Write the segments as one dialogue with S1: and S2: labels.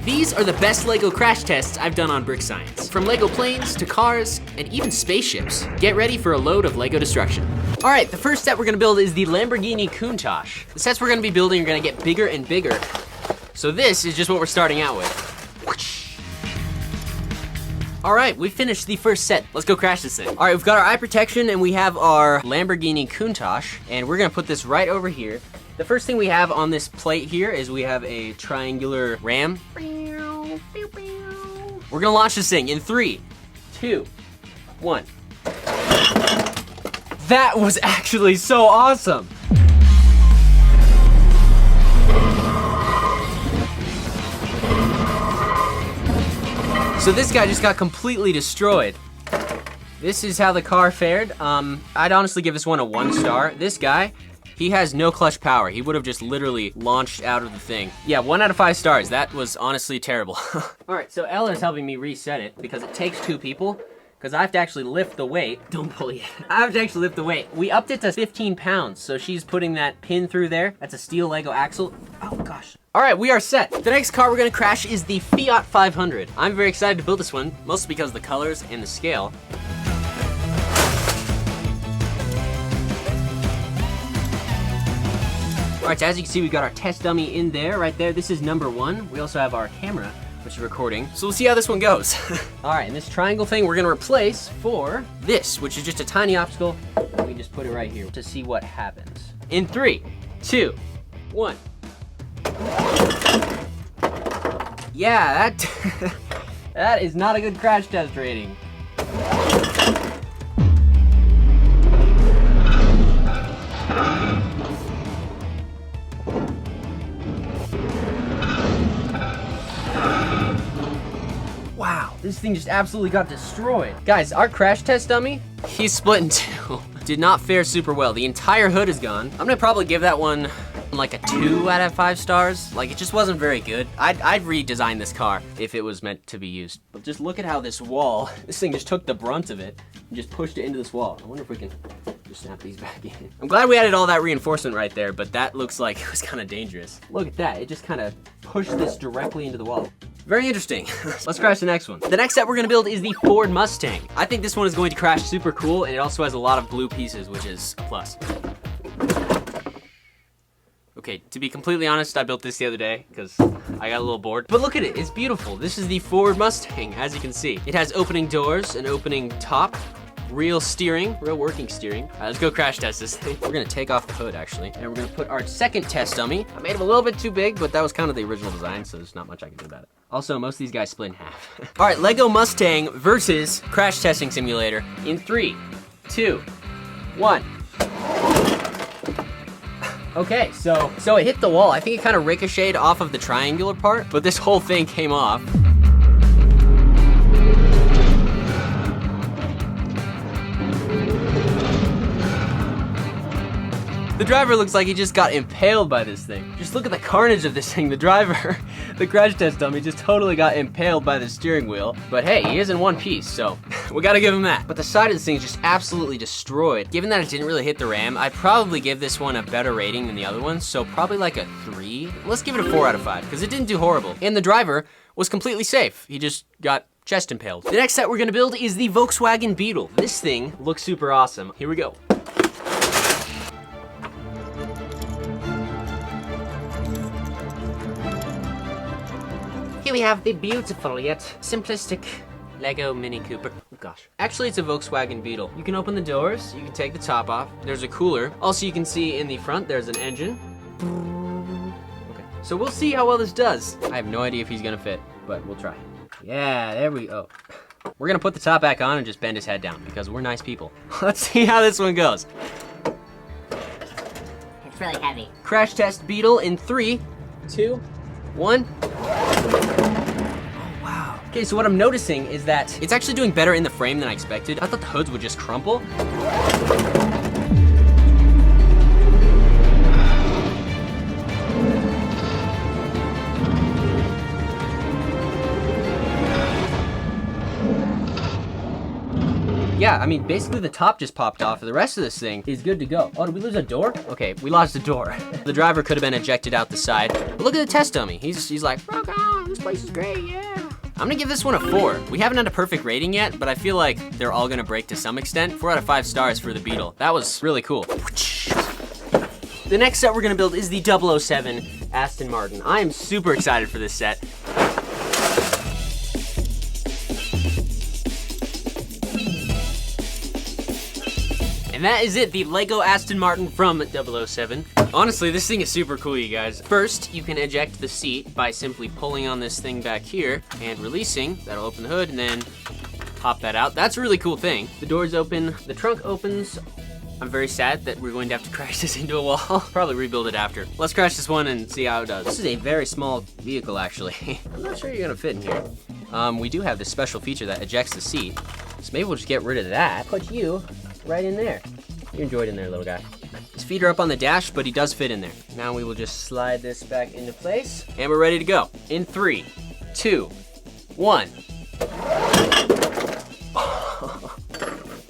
S1: These are the best Lego crash tests I've done on Brick Science. From Lego planes to cars and even spaceships. Get ready for a load of Lego destruction. All right, the first set we're gonna build is the Lamborghini Countach. The sets we're gonna be building are gonna get bigger and bigger. So this is just what we're starting out with. All right, we finished the first set. Let's go crash this thing. All right, we've got our eye protection and we have our Lamborghini Countach, and we're gonna put this right over here. The first thing we have on this plate here is we have a triangular ram. We're gonna launch this thing in 3, 2, 1. That was actually so awesome. So this guy just got completely destroyed. This is how the car fared. I'd honestly give this one a 1 star. This guy, he has no clutch power. He would have just literally launched out of the thing. Yeah, 1 out of 5 stars. That was honestly terrible. All right, so Ella is helping me reset it because it takes 2 people. Because I have to actually lift the weight. Don't bully it. I have to actually lift the weight. We upped it to 15 pounds, so she's putting that pin through there. That's a steel Lego axle. Oh gosh. All right, we are set. The next car we're gonna crash is the Fiat 500. I'm very excited to build this one, mostly because of the colors and the scale. All right, so as you can see, we got our test dummy in there, right there. This is number 1. We also have our camera, which is recording. So we'll see how this one goes. All right, and this triangle thing we're gonna replace for this, which is just a tiny obstacle. We just put it right here to see what happens. In 3, 2, 1. Yeah, that is not a good crash test rating. Wow, this thing just absolutely got destroyed. Guys, our crash test dummy, he's split in 2. Did not fare super well. The entire hood is gone. I'm gonna probably give that one like a 2 out of 5 stars. Like, it just wasn't very good. I'd redesign this car if it was meant to be used. But just look at how this wall, this thing just took the brunt of it and just pushed it into this wall. I wonder if we can just snap these back in. I'm glad we added all that reinforcement right there, but that looks like it was kind of dangerous. Look at that, it just kind of pushed this directly into the wall. Very interesting. Let's crash the next one. The next set we're gonna build is the Ford Mustang. I think this one is going to crash super cool, and it also has a lot of blue pieces, which is a plus. Okay, to be completely honest, I built this the other day because I got a little bored. But look at it, it's beautiful. This is the Ford Mustang, as you can see. It has opening doors, an opening top, real steering, real working steering. All right, let's go crash test this thing. We're gonna take off the hood, actually, and we're gonna put our second test dummy. I made him a little bit too big, but that was kind of the original design, so there's not much I can do about it. Also, most of these guys split in half. All right, Lego Mustang versus Crash Testing Simulator in 3, 2, 1. Okay, so it hit the wall. I think it kind of ricocheted off of the triangular part, but this whole thing came off. The driver looks like he just got impaled by this thing. Just look at the carnage of this thing. The driver, the crash test dummy, just totally got impaled by the steering wheel. But hey, he is in one piece, so we gotta give him that. But the side of this thing is just absolutely destroyed. Given that it didn't really hit the ram, I'd probably give this one a better rating than the other ones, so probably like a 3. Let's give it a 4 out of 5, because it didn't do horrible. And the driver was completely safe. He just got chest impaled. The next set we're gonna build is the Volkswagen Beetle. This thing looks super awesome. Here we go. Here we have the beautiful yet simplistic Lego Mini Cooper. Oh gosh. Actually, it's a Volkswagen Beetle. You can open the doors, you can take the top off. There's a cooler. Also, you can see in the front, there's an engine. Okay, so we'll see how well this does. I have no idea if he's gonna fit, but we'll try. Yeah, there we go. We're gonna put the top back on and just bend his head down because we're nice people. Let's see how this one goes.
S2: It's really heavy.
S1: Crash test Beetle in 3, 2, 1. Oh, wow. Okay, so what I'm noticing is that it's actually doing better in the frame than I expected. I thought the hoods would just crumple. Yeah, I mean, basically the top just popped off. The rest of this thing is good to go. Oh, did we lose a door? Okay, we lost a door. The driver could have been ejected out the side. But look at the test dummy. He's like, oh God, this place is great, yeah. I'm gonna give this one a 4. We haven't had a perfect rating yet, but I feel like they're all gonna break to some extent. 4 out of 5 stars for the Beetle. That was really cool. The next set we're gonna build is the 007 Aston Martin. I am super excited for this set. And that is it, the Lego Aston Martin from 007. Honestly, this thing is super cool, you guys. First, you can eject the seat by simply pulling on this thing back here and releasing. That'll open the hood and then pop that out. That's a really cool thing. The doors open, the trunk opens. I'm very sad that we're going to have to crash this into a wall. Probably rebuild it after. Let's crash this one and see how it does. This is a very small vehicle, actually. I'm not sure you're gonna fit in here. We do have this special feature that ejects the seat. So maybe we'll just get rid of that. Put you right in there. You enjoyed in there, little guy. His feet are up on the dash, but he does fit in there. Now we will just slide this back into place, and we're ready to go. In 3, 2, 1.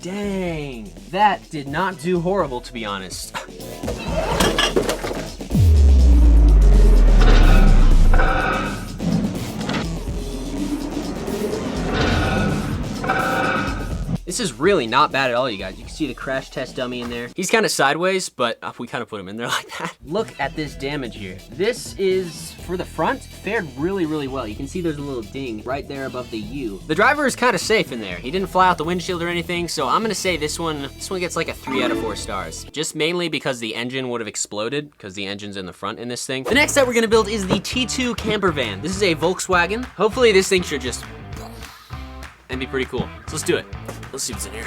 S1: Dang, that did not do horrible, to be honest. This is really not bad at all, you guys. You can see the crash test dummy in there. He's kind of sideways, but we kind of put him in there like that. Look at this damage here. This is, for the front, fared really, really well. You can see there's a little ding right there above the U. The driver is kind of safe in there. He didn't fly out the windshield or anything, so I'm gonna say this one gets like a 3 out of 4 stars. Just mainly because the engine would have exploded, because the engine's in the front in this thing. The next set we're gonna build is the T2 camper van. This is a Volkswagen. Hopefully this thing should just and be pretty cool. So let's do it. Let's see what's in here.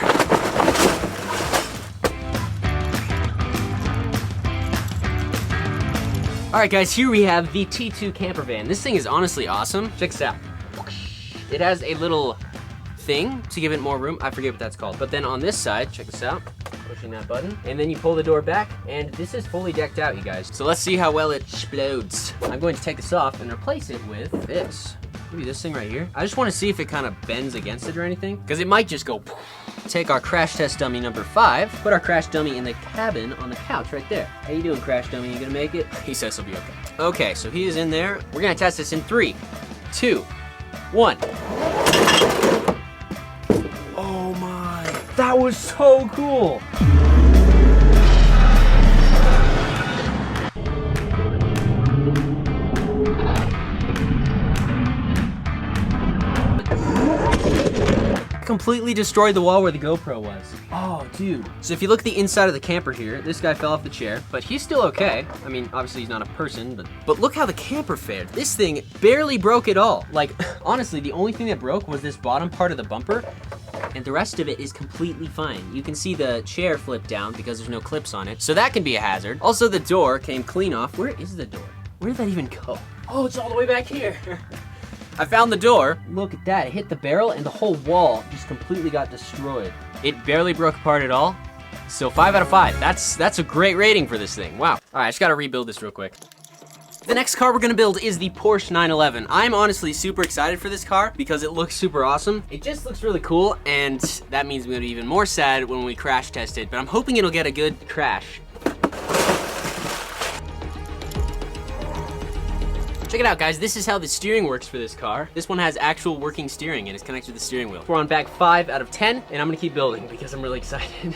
S1: All right, guys, here we have the T2 camper van. This thing is honestly awesome. Check this out. It has a little thing to give it more room. I forget what that's called. But then on this side, check this out. Pushing that button, and then you pull the door back, and this is fully decked out, you guys. So let's see how well it explodes. I'm going to take this off and replace it with this. Maybe this thing right here. I just want to see if it kind of bends against it or anything, because it might just go. Take our crash test dummy number 5, put our crash dummy in the cabin on the couch right there. How you doing, crash dummy? You gonna make it? He says he'll be okay. Okay, so he is in there. We're gonna test this in 3, 2, 1. Oh my, that was so cool. Completely destroyed the wall where the GoPro was. Oh, dude. So if you look at the inside of the camper here, this guy fell off the chair, but he's still okay. I mean, obviously he's not a person, but look how the camper fared. This thing barely broke at all. Like, honestly, the only thing that broke was this bottom part of the bumper, and the rest of it is completely fine. You can see the chair flip down because there's no clips on it, so that can be a hazard. Also, the door came clean off. Where is the door? Where did that even go? Oh, it's all the way back here. I found the door. Look at that, it hit the barrel and the whole wall just completely got destroyed. It barely broke apart at all. So 5 out of 5, that's a great rating for this thing, wow. All right, I just gotta rebuild this real quick. The next car we're gonna build is the Porsche 911. I'm honestly super excited for this car because it looks super awesome. It just looks really cool, and that means we're gonna be even more sad when we crash test it, but I'm hoping it'll get a good crash. Check it out, guys. This is how the steering works for this car. This one has actual working steering and it's connected to the steering wheel. We're on bag 5 out of 10, and I'm gonna keep building because I'm really excited.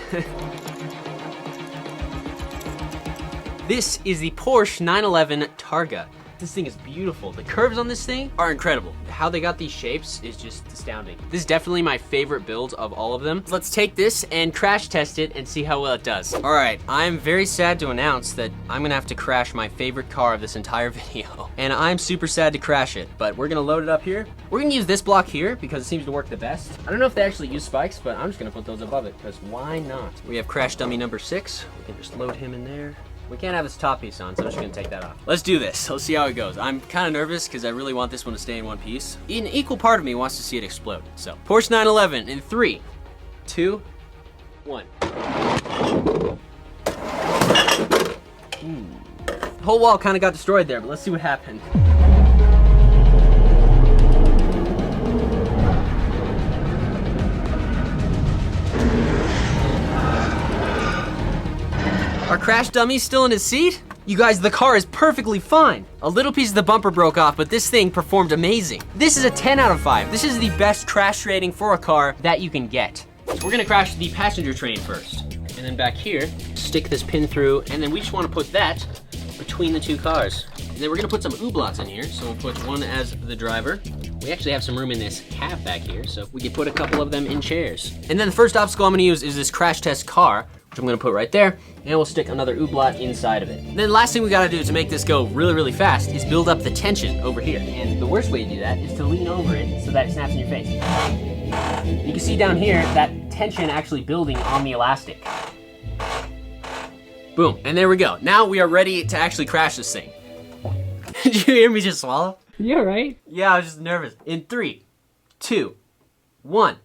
S1: This is the Porsche 911 Targa. This thing is beautiful. The curves on this thing are incredible. How they got these shapes is just astounding. This is definitely my favorite build of all of them. Let's take this and crash test it and see how well it does. All right, I'm very sad to announce that I'm gonna have to crash my favorite car of this entire video. And I'm super sad to crash it, but we're gonna load it up here. We're gonna use this block here because it seems to work the best. I don't know if they actually use spikes, but I'm just gonna put those above it because why not? We have crash dummy number 6. We can just load him in there. We can't have this top piece on, so I'm just gonna take that off. Let's do this. Let's see how it goes. I'm kind of nervous because I really want this one to stay in one piece. An equal part of me wants to see it explode. So, Porsche 911 in 3, 2, 1. The whole wall kind of got destroyed there, but let's see what happened. Our crash dummy's still in his seat? You guys, the car is perfectly fine. A little piece of the bumper broke off, but this thing performed amazing. This is a 10 out of 5. This is the best crash rating for a car that you can get. So we're gonna crash the passenger train first. And then back here, stick this pin through, and then we just wanna put that between the two cars. And then we're gonna put some ooblots in here. So we'll put one as the driver. We actually have some room in this cab back here, so we could put a couple of them in chairs. And then the first obstacle I'm gonna use is this crash test car, which I'm gonna put right there, and we'll stick another ooblot inside of it. And then the last thing we gotta do to make this go really, really fast is build up the tension over here. And the worst way to do that is to lean over it so that it snaps in your face. You can see down here that tension actually building on the elastic. Boom, and there we go. Now we are ready to actually crash this thing. Did you hear me just swallow?
S2: You all right?
S1: Yeah, I was just nervous. In 3, 2, 1.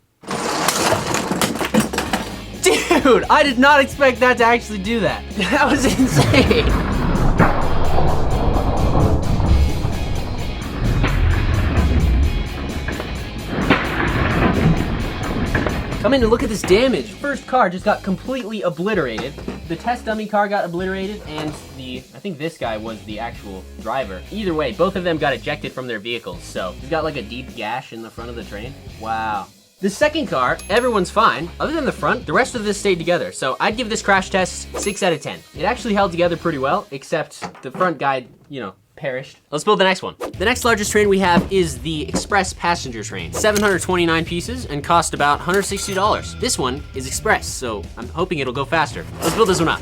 S1: Dude, I did not expect that to actually do that. That was insane. Come in and look at this damage. First car just got completely obliterated. The test dummy car got obliterated, and I think this guy was the actual driver. Either way, both of them got ejected from their vehicles, so he's got like a deep gash in the front of the train. Wow. The second car, everyone's fine. Other than the front, the rest of this stayed together. So I'd give this crash test 6 out of 10. It actually held together pretty well, except the front guy, you know, perished. Let's build the next one. The next largest train we have is the express passenger train. 729 pieces and cost about $160. This one is express, so I'm hoping it'll go faster. Let's build this one up.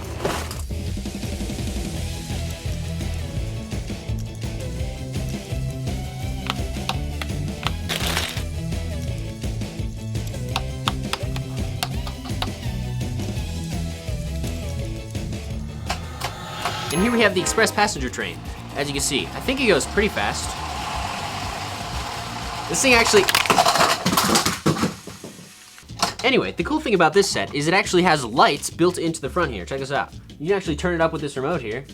S1: And here we have the express passenger train. As you can see, I think it goes pretty fast. This thing actually... Anyway, the cool thing about this set is it actually has lights built into the front here. Check this out. You can actually turn it up with this remote here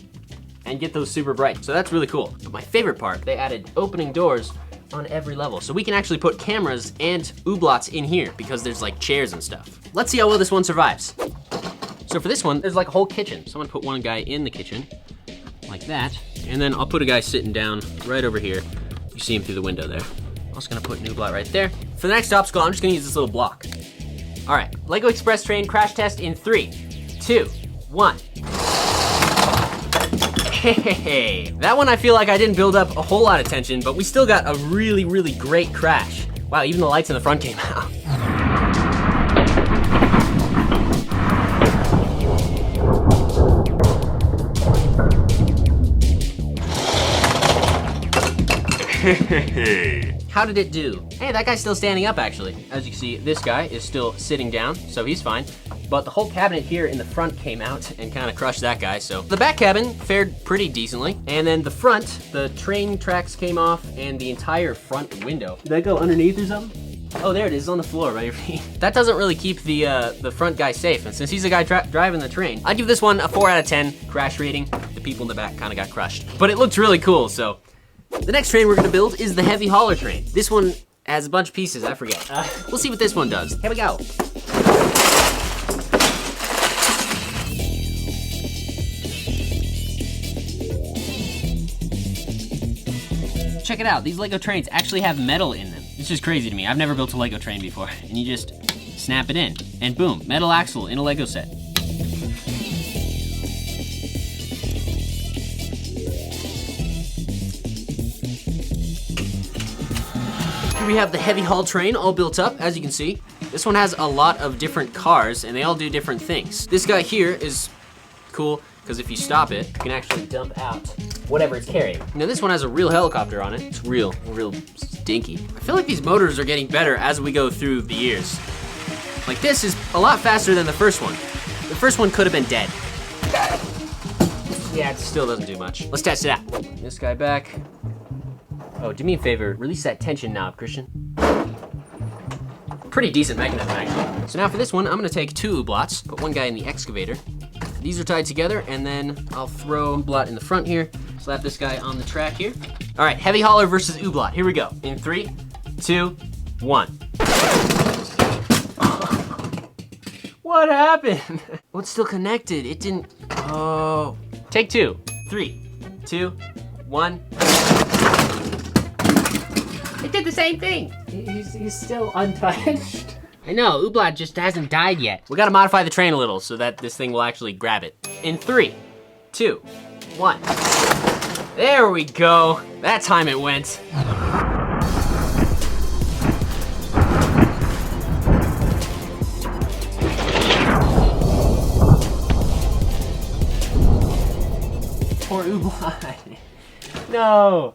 S1: and get those super bright. So that's really cool. But my favorite part, they added opening doors on every level. So we can actually put cameras and ooblots in here because there's like chairs and stuff. Let's see how well this one survives. So for this one, there's like a whole kitchen. So I'm gonna put one guy in the kitchen, like that. And then I'll put a guy sitting down right over here. You see him through the window there. I'm also gonna put an ooblot right there. For the next obstacle, I'm just gonna use this little block. All right, Lego Express Train crash test in 3, 2, 1. Hey, that one I feel like I didn't build up a whole lot of tension, but we still got a really, really great crash. Wow, even the lights in the front came out. How did it do? Hey, that guy's still standing up actually. As you can see, this guy is still sitting down, so he's fine. But the whole cabinet here in the front came out and kind of crushed that guy, so. The back cabin fared pretty decently. And then the front, the train tracks came off and the entire front window. Did that go underneath or something? Oh, there it is on the floor by your feet. That doesn't really keep the front guy safe. And since he's the guy driving the train, I'd give this one a 4 out of 10 crash rating. The people in the back kind of got crushed. But it looked really cool, so. The next train we're gonna build is the heavy hauler train. This one has a bunch of pieces, I forget. We'll see what this one does. Here we go. Check it out, these Lego trains actually have metal in them. It's just crazy to me. I've never built a Lego train before. And you just snap it in, and boom, metal axle in a Lego set. We have the heavy haul train all built up, as you can see. This one has a lot of different cars and they all do different things. This guy here is cool because if you stop it, you can actually dump out whatever it's carrying. Now this one has a real helicopter on it. It's real stinky. I feel like these motors are getting better as we go through the years. Like this is a lot faster than the first one. The first one could have been dead. Yeah, it still doesn't do much. Let's test it out. This guy back. Oh, do me a favor, release that tension knob, Christian. Pretty decent mechanism, actually. So now for this one, I'm gonna take 2 ooblots, put one guy in the excavator. These are tied together, and then I'll throw ooblot in the front here, slap this guy on the track here. All right, heavy hauler versus ooblot, here we go. In 3, 2, 1. What happened? Well, it's still connected, it didn't, oh. Take 2. 3, 2, 1. It did the same thing. He's still untouched. I know, Ooblat just hasn't died yet. We gotta modify the train a little so that this thing will actually grab it. In 3, 2, 1. There we go. That time it went. Poor Ooblat. No.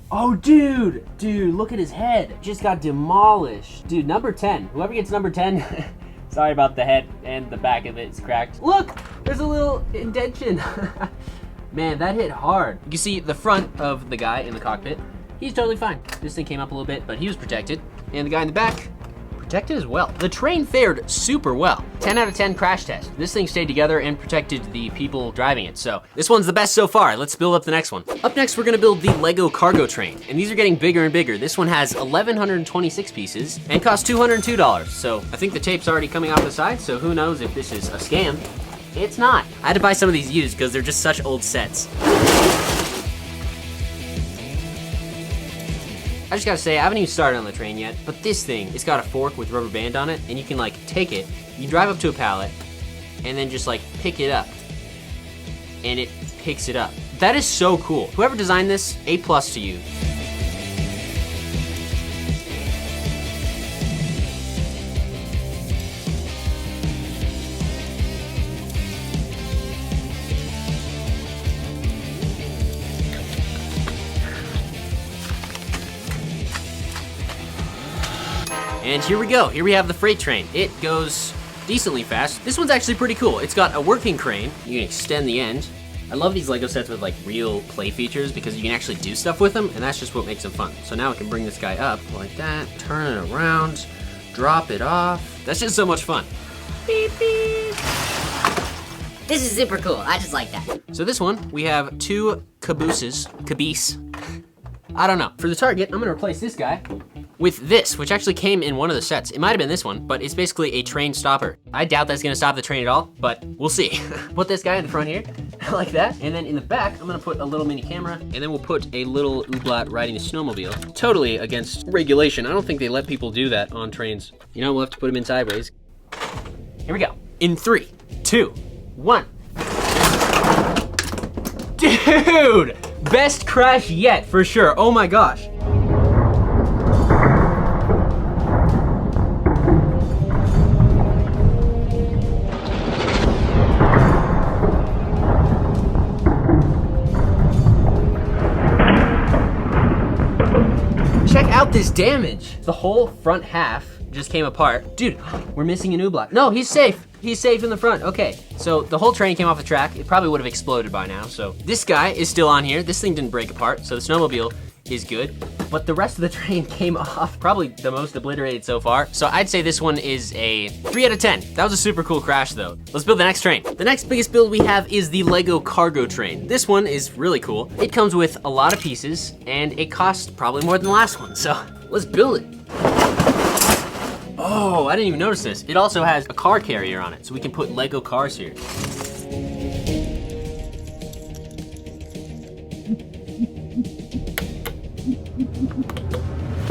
S1: Oh, dude, look at his head. Just got demolished. Dude, number 10. Whoever gets number 10, sorry about the head and the back of it's cracked. Look, there's a little indentation. Man, that hit hard. You can see the front of the guy in the cockpit. He's totally fine. This thing came up a little bit, but he was protected. And the guy in the back, protected as well. The train fared super well. 10 out of 10 crash test. This thing stayed together and protected the people driving it. So this one's the best so far. Let's build up the next one. Up next, we're gonna build the Lego cargo train. And these are getting bigger and bigger. This one has 1,126 pieces and costs $202. So I think the tape's already coming off the side, so who knows if this is a scam. It's not. I had to buy some of these used because they're just such old sets. I just gotta say, I haven't even started on the train yet, but this thing, it's got a fork with rubber band on it, and you can like take it, you drive up to a pallet, and then just like pick it up, and it picks it up. That is so cool. Whoever designed this, A+ to you. And here we go. Here we have the freight train. It goes decently fast. This one's actually pretty cool. It's got a working crane. You can extend the end. I love these Lego sets with like real play features because you can actually do stuff with them, and that's just what makes them fun. So now I can bring this guy up like that, turn it around, drop it off. That's just so much fun. Beep, beep.
S2: This is super cool. I just like that.
S1: So this one, we have 2 cabooses. I don't know. For the target, I'm gonna replace this guy with this, which actually came in one of the sets. It might have been this one, but it's basically a train stopper. I doubt that's gonna stop the train at all, but we'll see. Put this guy in the front here, like that. And then in the back, I'm gonna put a little mini camera, and then we'll put a little Ooblat riding a snowmobile. Totally against regulation. I don't think they let people do that on trains. You know, we'll have to put them in sideways. Here we go. In 3, 2, 1. Dude! Best crash yet, for sure. Oh my gosh. Check out this damage. The whole front half just came apart. Dude, we're missing an Ooblat. No, he's safe. He's safe in the front. Okay, so the whole train came off the track. It probably would have exploded by now. So this guy is still on here. This thing didn't break apart, so the snowmobile is good. But the rest of the train came off, probably the most obliterated so far. So I'd say this one is a 3 out of 10. That was a super cool crash though. Let's build the next train. The next biggest build we have is the Lego cargo train. This one is really cool. It comes with a lot of pieces and it costs probably more than the last one. So let's build it. Oh, I didn't even notice this. It also has a car carrier on it, so we can put Lego cars here.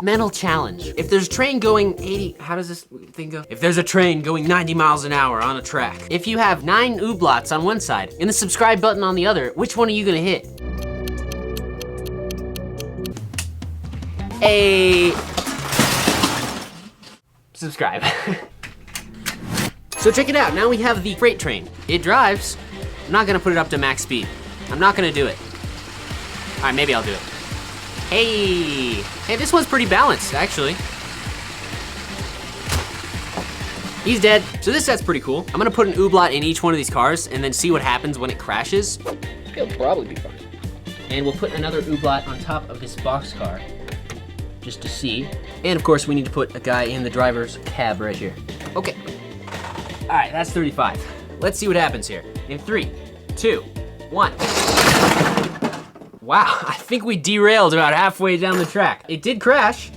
S1: Mental challenge. If there's a train going 80, how does this thing go? If there's a train going 90 miles an hour on a track, if you have 9 Ooblats on one side and the subscribe button on the other, which one are you gonna hit? Subscribe. So check it out, now we have the freight train. It drives. I'm not gonna put it up to max speed. I'm not gonna do it. All right, maybe I'll do it. Hey, this one's pretty balanced, actually. He's dead. So this set's pretty cool. I'm gonna put an Ooblat in each one of these cars and then see what happens when it crashes. It'll probably be fine. And we'll put another Ooblat on top of this box car, just to see. And of course, we need to put a guy in the driver's cab right here. Okay. All right, that's 35. Let's see what happens here. In 3, 2, 1. Wow, I think we derailed about halfway down the track. It did crash.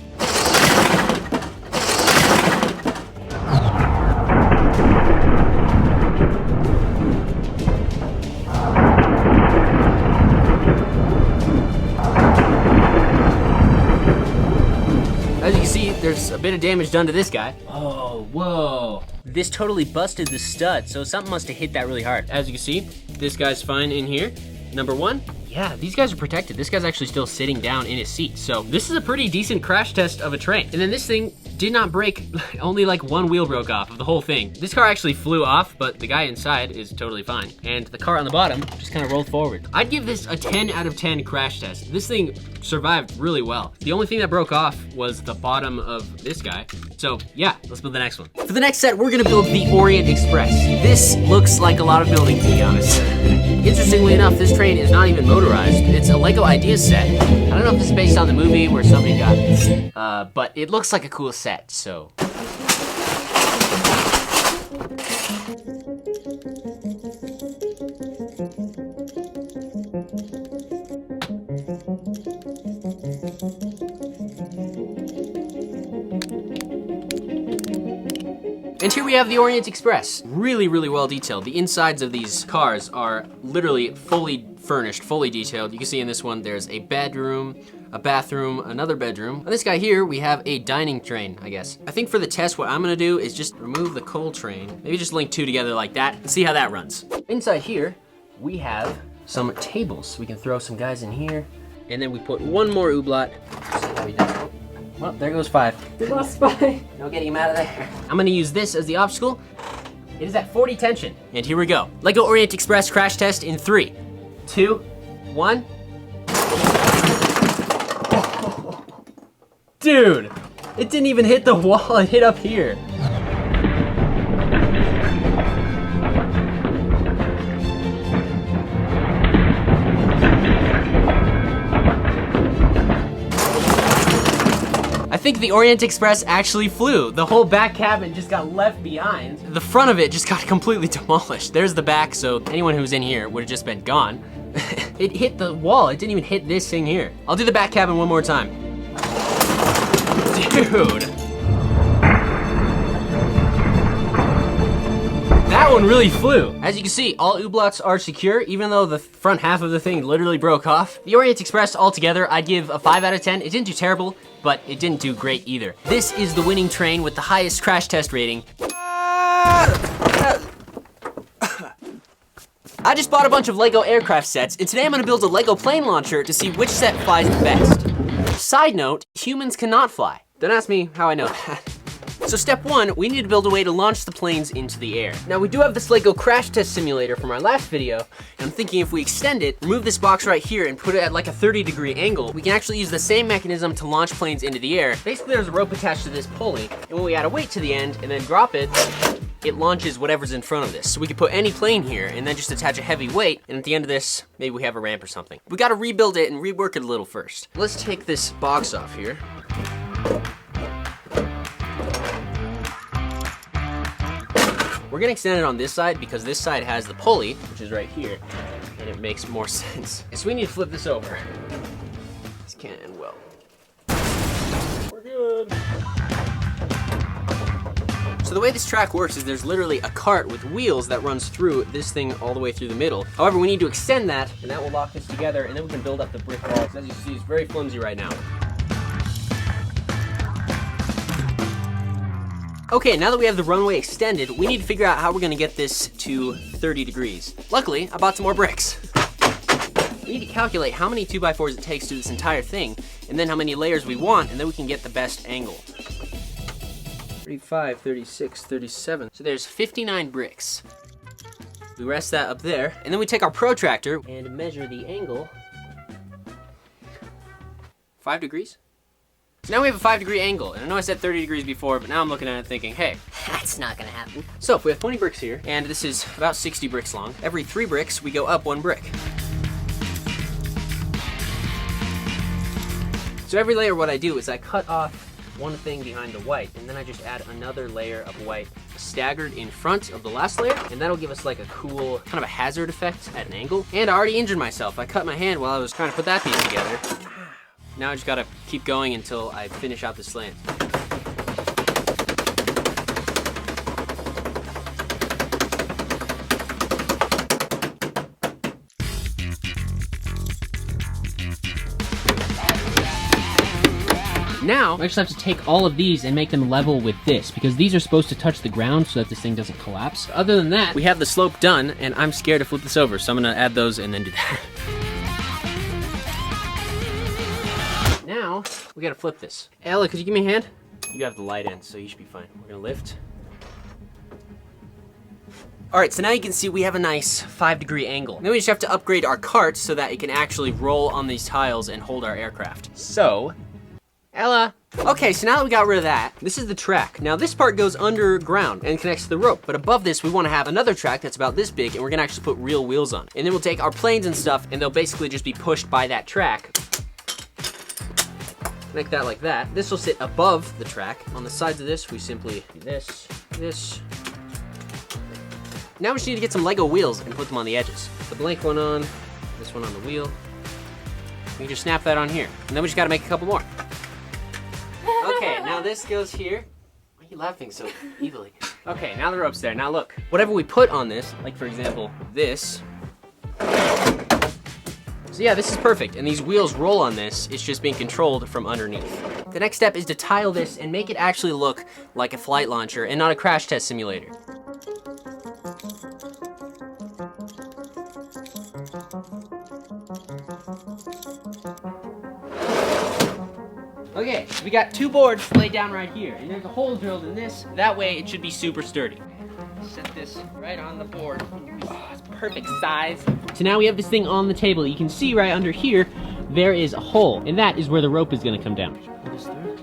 S1: As you can see, there's a bit of damage done to this guy. Oh, whoa. This totally busted the stud, so something must have hit that really hard. As you can see, this guy's fine in here. Number one, yeah, these guys are protected. This guy's actually still sitting down in his seat. So this is a pretty decent crash test of a train. And then this thing did not break, only like one wheel broke off of the whole thing. This car actually flew off, but the guy inside is totally fine. And the car on the bottom just kind of rolled forward. I'd give this a 10 out of 10 crash test. This thing survived really well. The only thing that broke off was the bottom of this guy. So yeah, let's build the next one. For the next set, we're gonna build the Orient Express. This looks like a lot of building, to be honest. Interestingly enough, this train is not even motorized. It's a Lego Ideas set. I don't know if this is based on the movie where somebody got, but it looks like a cool set, so. And here we have the Orient Express. Really, really well detailed. The insides of these cars are literally fully furnished, fully detailed. You can see in this one, there's a bedroom, a bathroom, another bedroom. On this guy here, we have a dining train, I guess. I think for the test, what I'm gonna do is just remove the coal train. Maybe just link two together like that and see how that runs. Inside here, we have some tables. We can throw some guys in here. And then we put one more ooblot. See how he does. Well, there goes 5.
S2: We lost 5.
S1: No getting him out of there. I'm gonna use this as the obstacle. It is at 40 tension. And here we go. Lego Orient Express crash test in 3, 2, 1. Dude, it didn't even hit the wall, it hit up here. I think the Orient Express actually flew. The whole back cabin just got left behind. The front of it just got completely demolished. There's the back, so anyone who was in here would have just been gone. It hit the wall. It didn't even hit this thing here. I'll do the back cabin one more time. Dude. That one really flew. As you can see, all ooblots are secure, even though the front half of the thing literally broke off. The Orient Express altogether, I'd give a 5 out of 10. It didn't do terrible, but it didn't do great either. This is the winning train with the highest crash test rating. I just bought a bunch of Lego aircraft sets, and today I'm gonna build a Lego plane launcher to see which set flies the best. Side note, humans cannot fly. Don't ask me how I know that. So step 1, we need to build a way to launch the planes into the air. Now we do have this Lego crash test simulator from our last video, and I'm thinking if we extend it, remove this box right here and put it at like a 30-degree angle, we can actually use the same mechanism to launch planes into the air. Basically there's a rope attached to this pulley, and when we add a weight to the end and then drop it, it launches whatever's in front of this. So we could put any plane here and then just attach a heavy weight, and at the end of this, maybe we have a ramp or something. We gotta rebuild it and rework it a little first. Let's take this box off here. We're gonna extend it on this side because this side has the pulley, which is right here, and it makes more sense. So we need to flip this over. This can't end well. We're good. So the way this track works is there's literally a cart with wheels that runs through this thing all the way through the middle. However, we need to extend that, and that will lock this together, and then we can build up the brick walls. As you see, it's very flimsy right now. Okay, now that we have the runway extended, we need to figure out how we're gonna get this to 30 degrees. Luckily, I bought some more bricks. We need to calculate how many 2x4s it takes to do this entire thing, and then how many layers we want, and then we can get the best angle. 35, 36, 37. So there's 59 bricks. We rest that up there, and then we take our protractor and measure the angle. 5 degrees? So now we have a 5-degree angle, and I know I said 30 degrees before, but now I'm looking at it thinking, hey.
S2: That's not gonna happen.
S1: So if we have 20 bricks here, and this is about 60 bricks long, every 3 bricks, we go up 1 brick. So every layer, what I do is I cut off one thing behind the white, and then I just add another layer of white staggered in front of the last layer, and that'll give us like a cool, kind of a hazard effect at an angle. And I already injured myself. I cut my hand while I was trying to put that piece together. Now I just gotta keep going until I finish out the slant. Now, I just have to take all of these and make them level with this, because these are supposed to touch the ground so that this thing doesn't collapse. Other than that, we have the slope done, and I'm scared to flip this over, so I'm gonna add those and then do that. Now, we gotta flip this. Ella, could you give me a hand? You have the light in, so you should be fine. We're gonna lift. All right, so now you can see we have a nice 5-degree angle. Then we just have to upgrade our cart so that it can actually roll on these tiles and hold our aircraft. So, Ella. Okay, so now that we got rid of that, this is the track. Now this part goes underground and connects to the rope, but above this we wanna have another track that's about this big, and we're gonna actually put real wheels on. And then we'll take our planes and stuff, and they'll basically just be pushed by that track. Connect that like that. This will sit above the track. On the sides of this, we simply do this, this. Now we just need to get some Lego wheels and put them on the edges. The blank one on, this one on the wheel. We can just snap that on here. And then we just gotta make a couple more. Okay, now this goes here. Why are you laughing so evilly? Okay, now the rope's there. Now look, whatever we put on this, like for example, this. So yeah, this is perfect. And these wheels roll on this. It's just being controlled from underneath. The next step is to tile this and make it actually look like a flight launcher and not a crash test simulator. Okay, we got 2 boards laid down right here, and there's a hole drilled in this. That way it should be super sturdy. Set this right on the board. Oh, it's perfect size. So now we have this thing on the table. You can see right under here, there is a hole, and that is where the rope is gonna come down. Pull this through.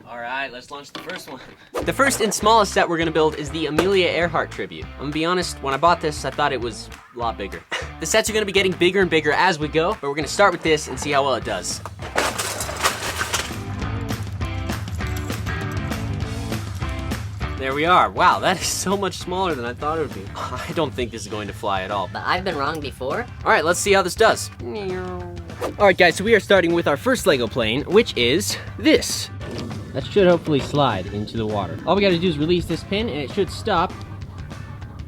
S1: All right, let's launch the first one. The first and smallest set we're gonna build is the Amelia Earhart tribute. I'm gonna be honest, when I bought this, I thought it was a lot bigger. The sets are gonna be getting bigger and bigger as we go, but we're gonna start with this and see how well it does. There we are. Wow, that is so much smaller than I thought it would be. I don't think this is going to fly at all.
S2: But I've been wrong before.
S1: All right, let's see how this does. All right, guys, so we are starting with our first Lego plane, which is this. That should hopefully slide into the water. All we gotta do is release this pin, and it should stop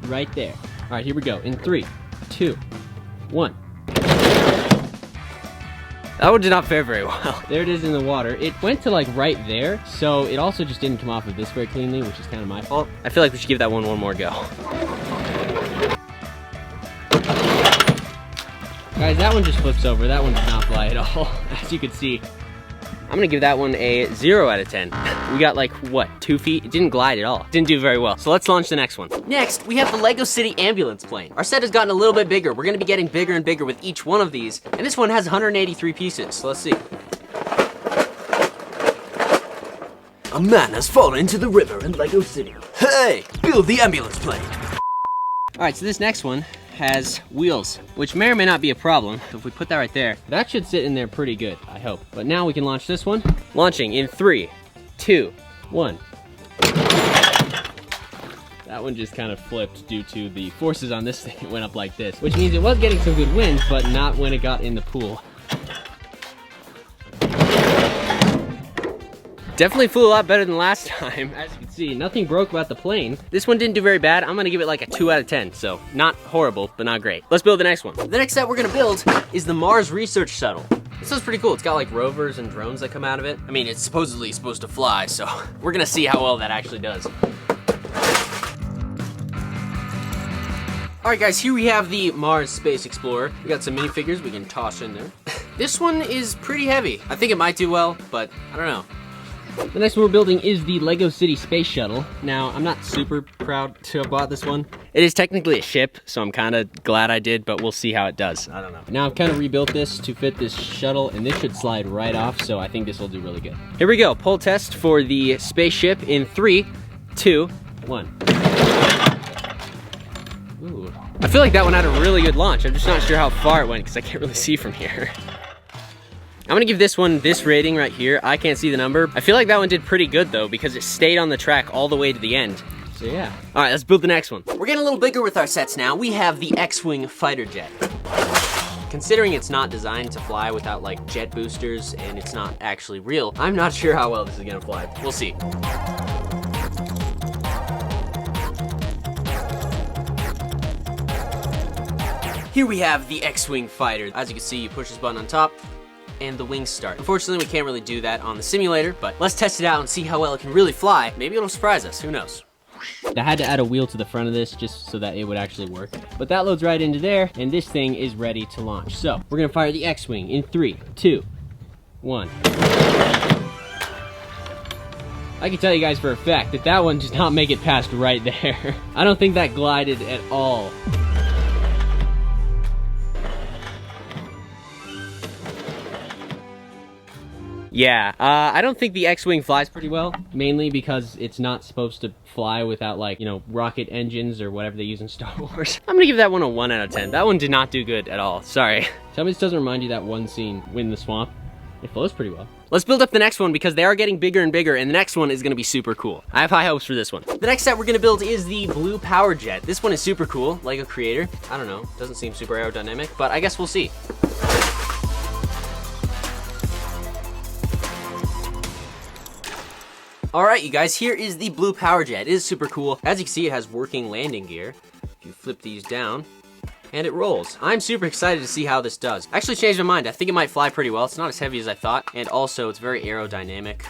S1: right there. All right, here we go. In 3, 2, 1. That one did not fare very well. There it is in the water. It went to like right there, so it also just didn't come off of this very cleanly, which is kind of my fault. I feel like we should give that one more go. Guys, that one just flips over. That one did not fly at all, as you can see. I'm gonna give that one a 0 out of 10. We got like, what, 2 feet? It didn't glide at all. Didn't do very well. So let's launch the next one. Next, we have the Lego City ambulance plane. Our set has gotten a little bit bigger. We're gonna be getting bigger and bigger with each one of these. And this one has 183 pieces, so let's see. A man has fallen into the river in Lego City. Hey, build the ambulance plane. All right, so this next one has wheels, which may or may not be a problem. So if we put that right there, that should sit in there pretty good, I hope. But now we can launch this one. Launching in 3, 2, 1. That one just kind of flipped due to the forces on this thing. It went up like this, which means it was getting some good wind, but not when it got in the pool. Definitely flew a lot better than last time. As you can see, nothing broke about the plane. This one didn't do very bad. I'm gonna give it like a 2 out of 10. So not horrible, but not great. Let's build the next one. The next set we're gonna build is the Mars Research Shuttle. This one's pretty cool. It's got like rovers and drones that come out of it. I mean, it's supposedly supposed to fly, so we're gonna see how well that actually does. All right, guys, here we have the Mars Space Explorer. We got some minifigures we can toss in there. This one is pretty heavy. I think it might do well, but I don't know. The next one we're building is the Lego City Space Shuttle. Now, I'm not super proud to have bought this one. It is technically a ship, so I'm kind of glad I did, but we'll see how it does. I don't know. Now, I've kind of rebuilt this to fit this shuttle, and this should slide right off, so I think this will do really good. Here we go, pull test for the spaceship in 3, 2, 1. Ooh. I feel like that one had a really good launch. I'm just not sure how far it went, because I can't really see from here. I'm gonna give this one this rating right here. I can't see the number. I feel like that one did pretty good though, because it stayed on the track all the way to the end. So yeah. All right, let's build the next one. We're getting a little bigger with our sets now. We have the X-Wing fighter jet. Considering it's not designed to fly without like jet boosters and it's not actually real, I'm not sure how well this is gonna fly. We'll see. Here we have the X-Wing fighter. As you can see, you push this button on top, and the wings start. Unfortunately, we can't really do that on the simulator, but let's test it out and see how well it can really fly. Maybe it'll surprise us, who knows? I had to add a wheel to the front of this just so that it would actually work. But that loads right into there, and this thing is ready to launch. So, we're gonna fire the X-Wing in 3, 2, 1. I can tell you guys for a fact that that one does not make it past right there. I don't think that glided at all. Yeah, I don't think the X-Wing flies pretty well, mainly because it's not supposed to fly without, like, you know, rocket engines or whatever they use in Star Wars. I'm gonna give that one a 1 out of 10. That one did not do good at all, sorry. Tell me this doesn't remind you of that one scene, Wind in the Swamp. It flows pretty well. Let's build up the next one because they are getting bigger and bigger, and the next one is gonna be super cool. I have high hopes for this one. The next set we're gonna build is the Blue Power Jet. This one is super cool, LEGO Creator. I don't know, doesn't seem super aerodynamic, but I guess we'll see. All right, you guys, here is the Blue Power Jet. It is super cool. As you can see, it has working landing gear. If you flip these down, and it rolls. I'm super excited to see how this does. I actually changed my mind. I think it might fly pretty well. It's not as heavy as I thought, and also it's very aerodynamic.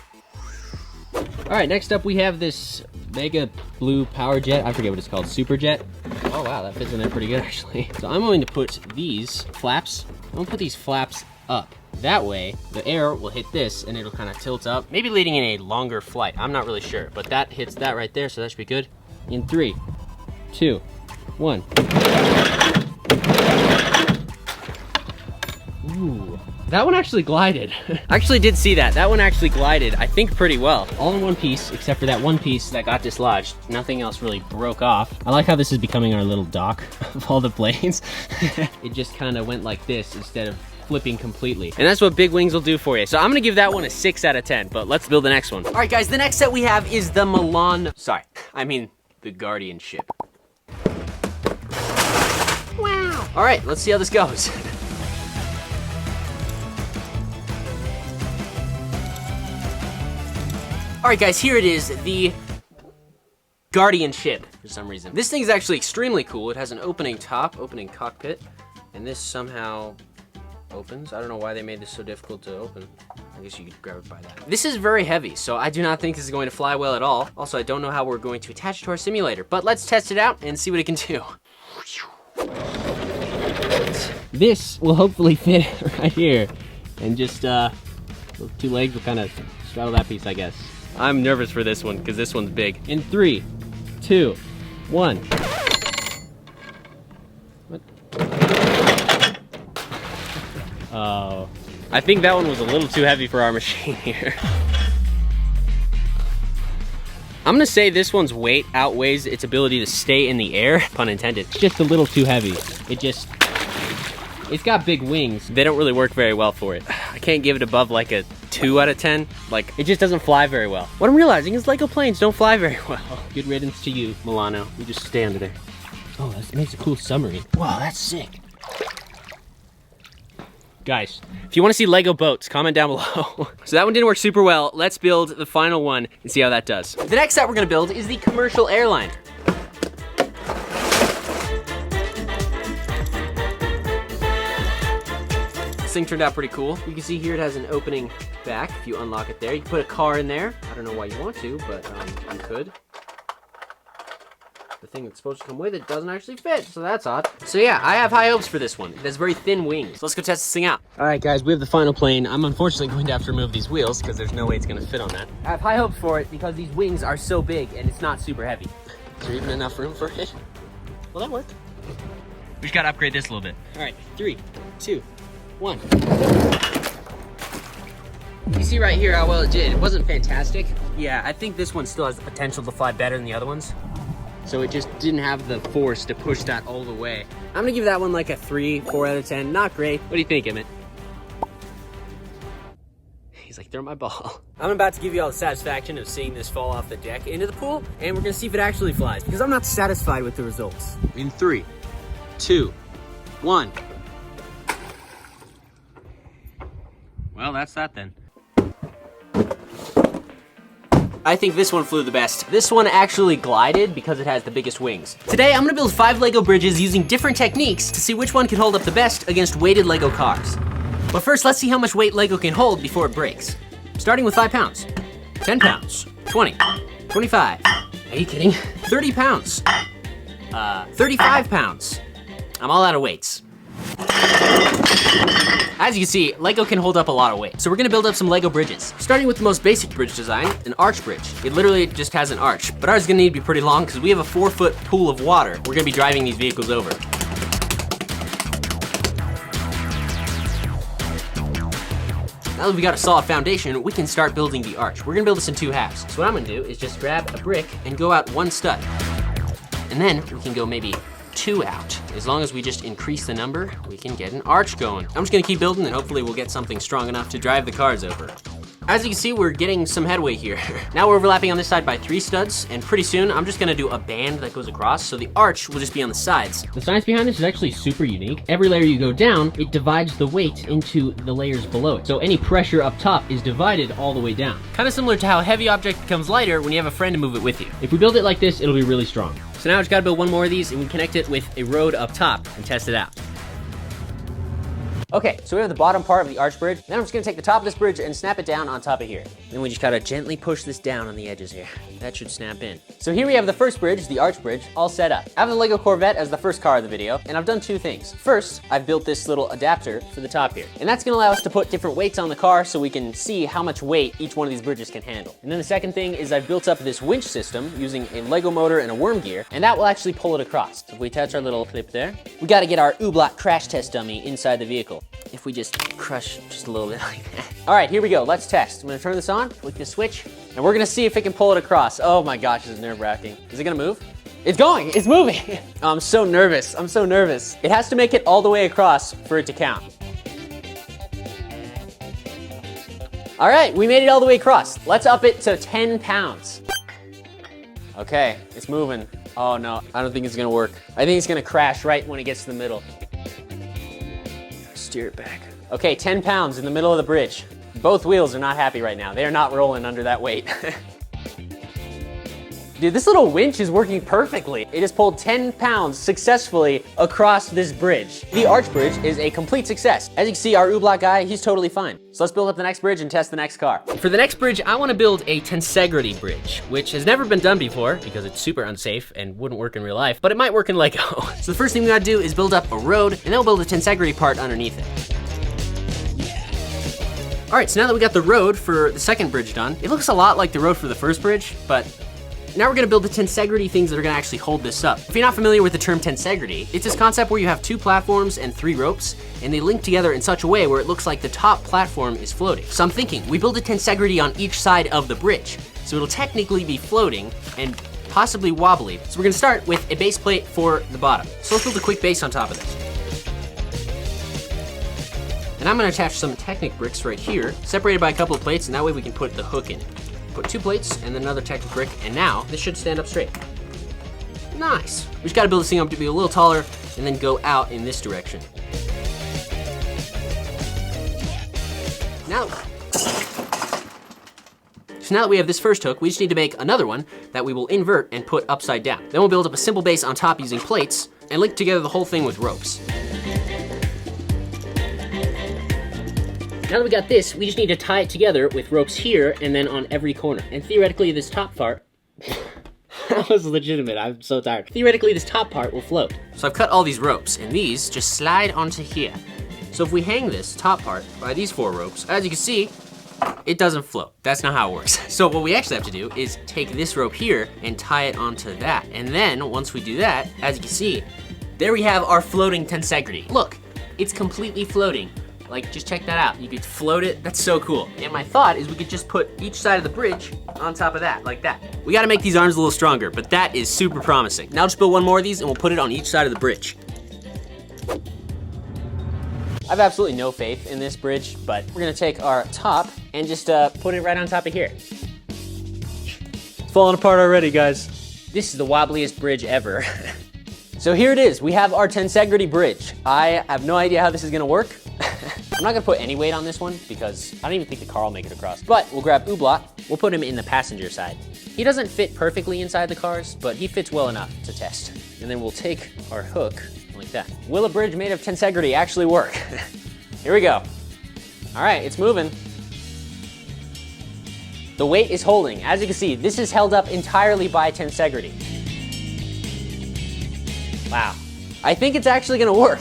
S1: All right, next up we have this Mega Blue Power Jet. I forget what it's called, Super Jet. Oh wow, that fits in there pretty good actually. So I'm going to put these flaps, I'm gonna put these flaps up. That way, the air will hit this and it'll kind of tilt up, maybe leading in a longer flight. I'm not really sure, but that hits that right there, so that should be good. In 3, 2, 1. Ooh, that one actually glided. I actually did see that. That one actually glided, I think, pretty well. All in one piece, except for that one piece that got dislodged. Nothing else really broke off. I like how this is becoming our little dock of all the planes. It just kind of went like this instead of flipping completely. And that's what big wings will do for you. So I'm gonna give that one a 6 out of 10, but let's build the next one. All right, guys, the next set we have is the the Guardian ship. Wow. All right, let's see how this goes. All right, guys, here it is, the Guardian ship, for some reason. This thing is actually extremely cool. It has an opening top, opening cockpit, and this somehow opens. I don't know why they made this so difficult to open. I guess you could grab it by that. This is very heavy, so I do not think this is going to fly well at all. Also, I don't know how we're going to attach it to our simulator, but let's test it out and see what it can do. This will hopefully fit right here, and just those 2 legs will kind of straddle that piece, I guess. I'm nervous for this one because this one's big. In 3, 2, 1. What? Oh, I think that one was a little too heavy for our machine here. I'm gonna say this one's weight outweighs its ability to stay in the air, pun intended. It's just a little too heavy. It's got big wings. They don't really work very well for it. I can't give it above like a 2 out of 10. Like, it just doesn't fly very well. What I'm realizing is LEGO planes don't fly very well. Good riddance to you, Milano. You just stay under there. Oh, that makes a cool submarine. Wow, that's sick. Guys, if you want to see LEGO boats, comment down below. So that one didn't work super well. Let's build the final one and see how that does. The next set we're gonna build is the commercial airliner. This thing turned out pretty cool. You can see here it has an opening back. If you unlock it there, you can put a car in there. I don't know why you want to, but you could. The thing that's supposed to come with it doesn't actually fit, so that's odd. So yeah, I have high hopes for this one. It has very thin wings. So let's go test this thing out. All right, guys, we have the final plane. I'm unfortunately going to have to remove these wheels because there's no way it's gonna fit on that. I have high hopes for it because these wings are so big and it's not super heavy. Is there even enough room for it? Will that work? We just gotta upgrade this a little bit. All right, 3, 2, 1. You see right here how well it did. It wasn't fantastic. Yeah, I think this one still has the potential to fly better than the other ones. So it just didn't have the force to push that all the way. I'm gonna give that one like a 3, 4 out of 10. Not great. What do you think, Emmett? He's like, throw my ball. I'm about to give you all the satisfaction of seeing this fall off the deck into the pool, and we're gonna see if it actually flies, because I'm not satisfied with the results. In 3, 2, 1. Well, that's that then. I think this one flew the best. This one actually glided because it has the biggest wings. Today, I'm gonna build 5 LEGO bridges using different techniques to see which one can hold up the best against weighted LEGO cars. But first, let's see how much weight Lego can hold before it breaks. Starting with 5 pounds, 10 pounds, 20, 25, are you kidding? 30 pounds, 35 pounds. I'm all out of weights. As you can see, Lego can hold up a lot of weight. So we're gonna build up some Lego bridges. Starting with the most basic bridge design, an arch bridge. It literally just has an arch, but ours is gonna need to be pretty long because we have a 4-foot pool of water we're gonna be driving these vehicles over. Now that we got a solid foundation, we can start building the arch. We're gonna build this in 2 halves. So what I'm gonna do is just grab a brick and go out 1 stud. And then we can go maybe 2 out. As long as we just increase the number, we can get an arch going. I'm just gonna keep building and hopefully we'll get something strong enough to drive the cars over. As you can see, we're getting some headway here. Now we're overlapping on this side by 3 studs, and pretty soon I'm just gonna do a band that goes across, so the arch will just be on the sides. The science behind this is actually super unique. Every layer you go down, it divides the weight into the layers below it. So any pressure up top is divided all the way down. Kind of similar to how a heavy object becomes lighter when you have a friend to move it with you. If we build it like this, it'll be really strong. So now I just gotta build 1 more of these and we connect it with a road up top and test it out. Okay, so we have the bottom part of the arch bridge. Then I'm just gonna take the top of this bridge and snap it down on top of here. Then we just gotta gently push this down on the edges here. That should snap in. So here we have the first bridge, the arch bridge, all set up. I have the Lego Corvette as the first car of the video, and I've done 2 things. First, I've built this little adapter for the top here. And that's gonna allow us to put different weights on the car so we can see how much weight each one of these bridges can handle. And then the second thing is I've built up this winch system using a Lego motor and a worm gear, and that will actually pull it across. So if we attach our little clip there, we gotta get our Ooblock crash test dummy inside the vehicle. If we just crush just a little bit like that. All right, here we go, let's test. I'm gonna turn this on, flick the switch, and we're gonna see if it can pull it across. Oh my gosh, this is nerve-wracking. Is it gonna move? It's going, it's moving. Oh, I'm so nervous, I'm so nervous. It has to make it all the way across for it to count. All right, we made it all the way across. Let's up it to 10 pounds. Okay, it's moving. Oh no, I don't think it's gonna work. I think it's gonna crash right when it gets to the middle. Steer it back. Okay, 10 pounds in the middle of the bridge. Both wheels are not happy right now. They are not rolling under that weight. Dude, this little winch is working perfectly. It has pulled 10 pounds successfully across this bridge. The arch bridge is a complete success. As you can see, our Ooblock guy, he's totally fine. So let's build up the next bridge and test the next car. For the next bridge, I want to build a tensegrity bridge, which has never been done before because it's super unsafe and wouldn't work in real life, but it might work in Lego. So the first thing we gotta do is build up a road, and then we'll build a tensegrity part underneath it. All right, so now that we got the road for the second bridge done, it looks a lot like the road for the first bridge, but now we're gonna build the tensegrity things that are gonna actually hold this up. If you're not familiar with the term tensegrity, it's this concept where you have 2 platforms and 3 ropes, and they link together in such a way where it looks like the top platform is floating. So I'm thinking, we build a tensegrity on each side of the bridge, so it'll technically be floating and possibly wobbly. So we're gonna start with a base plate for the bottom. So let's build a quick base on top of this. And I'm gonna attach some Technic bricks right here, separated by a couple of plates, and that way we can put the hook in. Put 2 plates and then another Technic brick, and now this should stand up straight. Nice. We just gotta build this thing up to be a little taller and then go out in this direction. So now that we have this first hook, we just need to make another one that we will invert and put upside down. Then we'll build up a simple base on top using plates and link together the whole thing with ropes. Now that we got this, we just need to tie it together with ropes here and then on every corner. And theoretically, this top part, that was legitimate, I'm so tired. Theoretically, this top part will float. So I've cut all these ropes, and these just slide onto here. So if we hang this top part by these 4 ropes, as you can see, it doesn't float. That's not how it works. So what we actually have to do is take this rope here and tie it onto that. And then once we do that, as you can see, there we have our floating tensegrity. Look, it's completely floating. Like, just check that out. You could float it, that's so cool. And my thought is we could just put each side of the bridge on top of that, like that. We gotta make these arms a little stronger, but that is super promising. Now just build 1 more of these and we'll put it on each side of the bridge. I have absolutely no faith in this bridge, but we're gonna take our top and just put it right on top of here. It's falling apart already, guys. This is the wobbliest bridge ever. So here it is, we have our tensegrity bridge. I have no idea how this is gonna work. I'm not gonna put any weight on this one because I don't even think the car will make it across. But we'll grab Ooblock, we'll put him in the passenger side. He doesn't fit perfectly inside the cars, but he fits well enough to test. And then we'll take our hook like that. Will a bridge made of tensegrity actually work? Here we go. All right, it's moving. The weight is holding. As you can see, this is held up entirely by tensegrity. Wow. I think it's actually gonna work.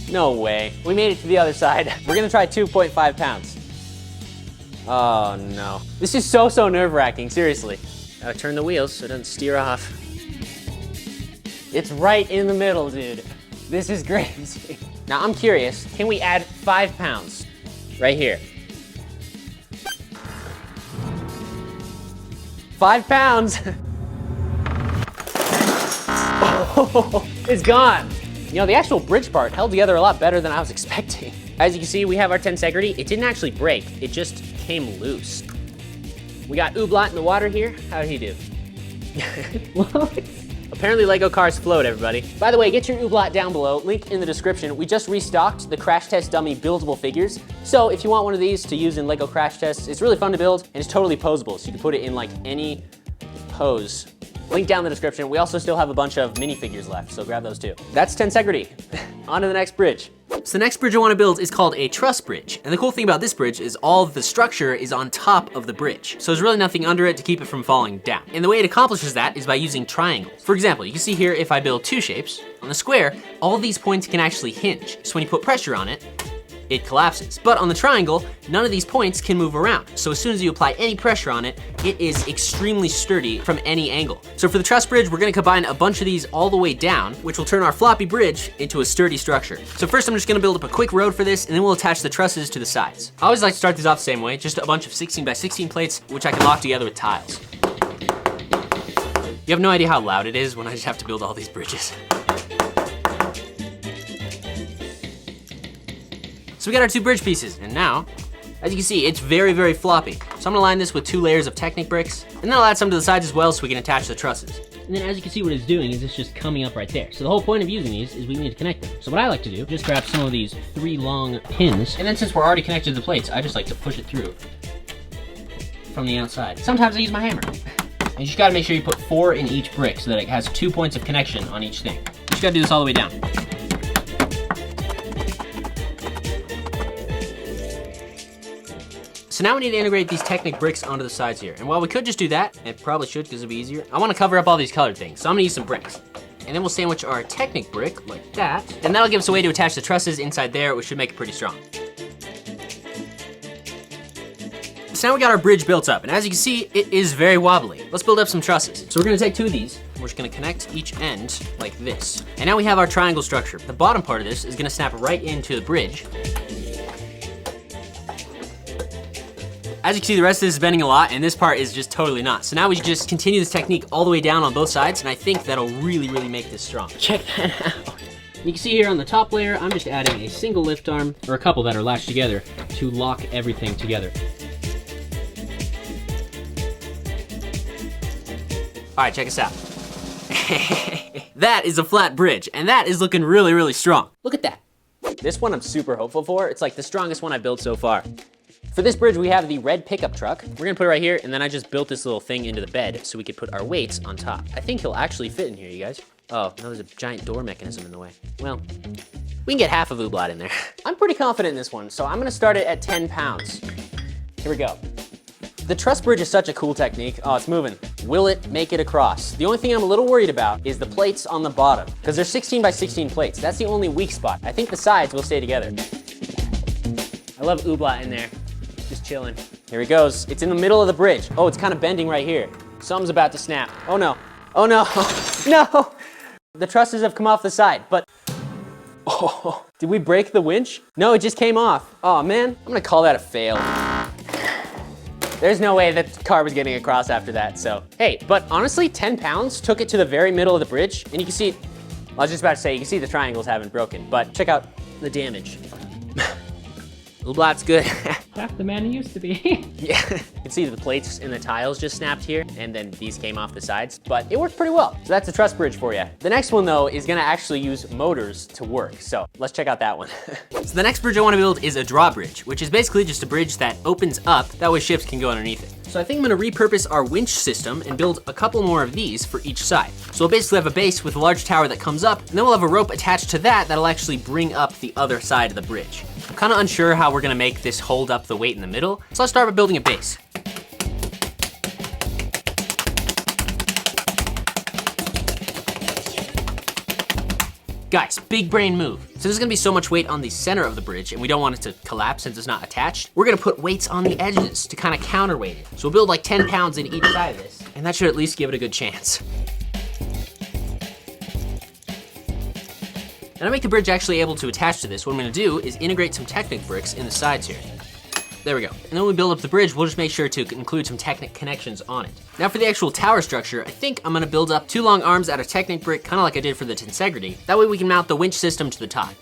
S1: No way. We made it to the other side. We're gonna try 2.5 pounds. Oh no. This is so nerve-wracking, seriously. Gotta turn the wheels so it doesn't steer off. It's right in the middle, dude. This is crazy. Now I'm curious, can we add 5 pounds? Right here. 5 pounds. Oh, it's gone. You know, the actual bridge part held together a lot better than I was expecting. As you can see, we have our tensegrity. It didn't actually break, it just came loose. We got Ooblot in the water here. How'd he do? What? Apparently Lego cars float, everybody. By the way, get your Ooblot down below, link in the description. We just restocked the Crash Test Dummy buildable figures. So if you want one of these to use in Lego Crash Tests, it's really fun to build and it's totally posable. So you can put it in like any pose. Link down in the description. We also still have a bunch of minifigures left, so grab those too. That's tensegrity. On to the next bridge. So the next bridge I want to build is called a truss bridge. And the cool thing about this bridge is all of the structure is on top of the bridge. So there's really nothing under it to keep it from falling down. And the way it accomplishes that is by using triangles. For example, you can see here if I build 2 shapes, on the square, all of these points can actually hinge. So when you put pressure on it, it collapses. But on the triangle, none of these points can move around. So as soon as you apply any pressure on it, it is extremely sturdy from any angle. So for the truss bridge, we're gonna combine a bunch of these all the way down, which will turn our floppy bridge into a sturdy structure. So first I'm just gonna build up a quick road for this, and then we'll attach the trusses to the sides. I always like to start these off the same way, just a bunch of 16 by 16 plates, which I can lock together with tiles. You have no idea how loud it is when I just have to build all these bridges. So we got our 2 bridge pieces, and now, as you can see, it's very floppy. So I'm gonna line this with 2 layers of Technic bricks, and then I'll add some to the sides as well so we can attach the trusses. And then as you can see, what it's doing is it's just coming up right there. So the whole point of using these is we need to connect them. So what I like to do, just grab some of these 3 long pins, and then since we're already connected to the plates, I just like to push it through from the outside. Sometimes I use my hammer. And you just gotta make sure you put 4 in each brick so that it has 2 points of connection on each thing. You just gotta do this all the way down. So now we need to integrate these Technic bricks onto the sides here. And while we could just do that, and probably should because it'd be easier, I wanna cover up all these colored things. So I'm gonna use some bricks. And then we'll sandwich our Technic brick like that. And that'll give us a way to attach the trusses inside there, which should make it pretty strong. So now we got our bridge built up. And as you can see, it is very wobbly. Let's build up some trusses. So we're gonna take 2 of these. We're just gonna connect each end like this. And now we have our triangle structure. The bottom part of this is gonna snap right into the bridge. As you can see, the rest of this is bending a lot, and this part is just totally not. So now we just continue this technique all the way down on both sides, and I think that'll really make this strong. Check that out. You can see here on the top layer, I'm just adding a single lift arm, or a couple that are latched together, to lock everything together. All right, check us out. That is a flat bridge, and that is looking really strong. Look at that. This one I'm super hopeful for. It's like the strongest one I've built so far. For this bridge, we have the red pickup truck. We're gonna put it right here, and then I just built this little thing into the bed so we could put our weights on top. I think he'll actually fit in here, you guys. Oh, no, there's a giant door mechanism in the way. Well, we can get half of Ooblot in there. I'm pretty confident in this one, so I'm gonna start it at 10 pounds. Here we go. The truss bridge is such a cool technique. Oh, it's moving. Will it make it across? The only thing I'm a little worried about is the plates on the bottom, because they're 16 by 16 plates. That's the only weak spot. I think the sides will stay together. I love Ooblot in there. Just chilling. Here he goes. It's in the middle of the bridge. Oh, it's kind of bending right here. Something's about to snap. Oh no. Oh no. No. The trusses have come off the side, but oh, did we break the winch? No, it just came off. Oh man, I'm gonna call that a fail. There's no way that the car was getting across after that, so. Hey, but honestly, 10 pounds took it to the very middle of the bridge, and you can see, I was just about to say, you can see the triangles haven't broken, but check out the damage. Ooblot's good.
S3: half the man he used to be.
S1: Yeah, you can see the plates and the tiles just snapped here, and then these came off the sides, but it worked pretty well. So that's a truss bridge for you. The next one though is gonna actually use motors to work, so let's check out that one. So the next bridge I wanna build is a drawbridge, which is basically just a bridge that opens up, that way ships can go underneath it. So I think I'm gonna repurpose our winch system and build a couple more of these for each side. So we'll basically have a base with a large tower that comes up, and then we'll have a rope attached to that that'll actually bring up the other side of the bridge. I'm kinda unsure how we're gonna make this hold up the weight in the middle, so let's start by building a base. Guys, big brain move. So there's gonna be so much weight on the center of the bridge, and we don't want it to collapse since it's not attached. We're gonna put weights on the edges to kind of counterweight it. So we'll build like 10 pounds in each side of this, and that should at least give it a good chance. And to make the bridge actually able to attach to this, what I'm gonna do is integrate some Technic bricks in the sides here. There we go. And then when we build up the bridge, we'll just make sure to include some Technic connections on it. Now for the actual tower structure, I think I'm gonna build up 2 long arms out of Technic brick, kind of like I did for the Tensegrity. That way we can mount the winch system to the top.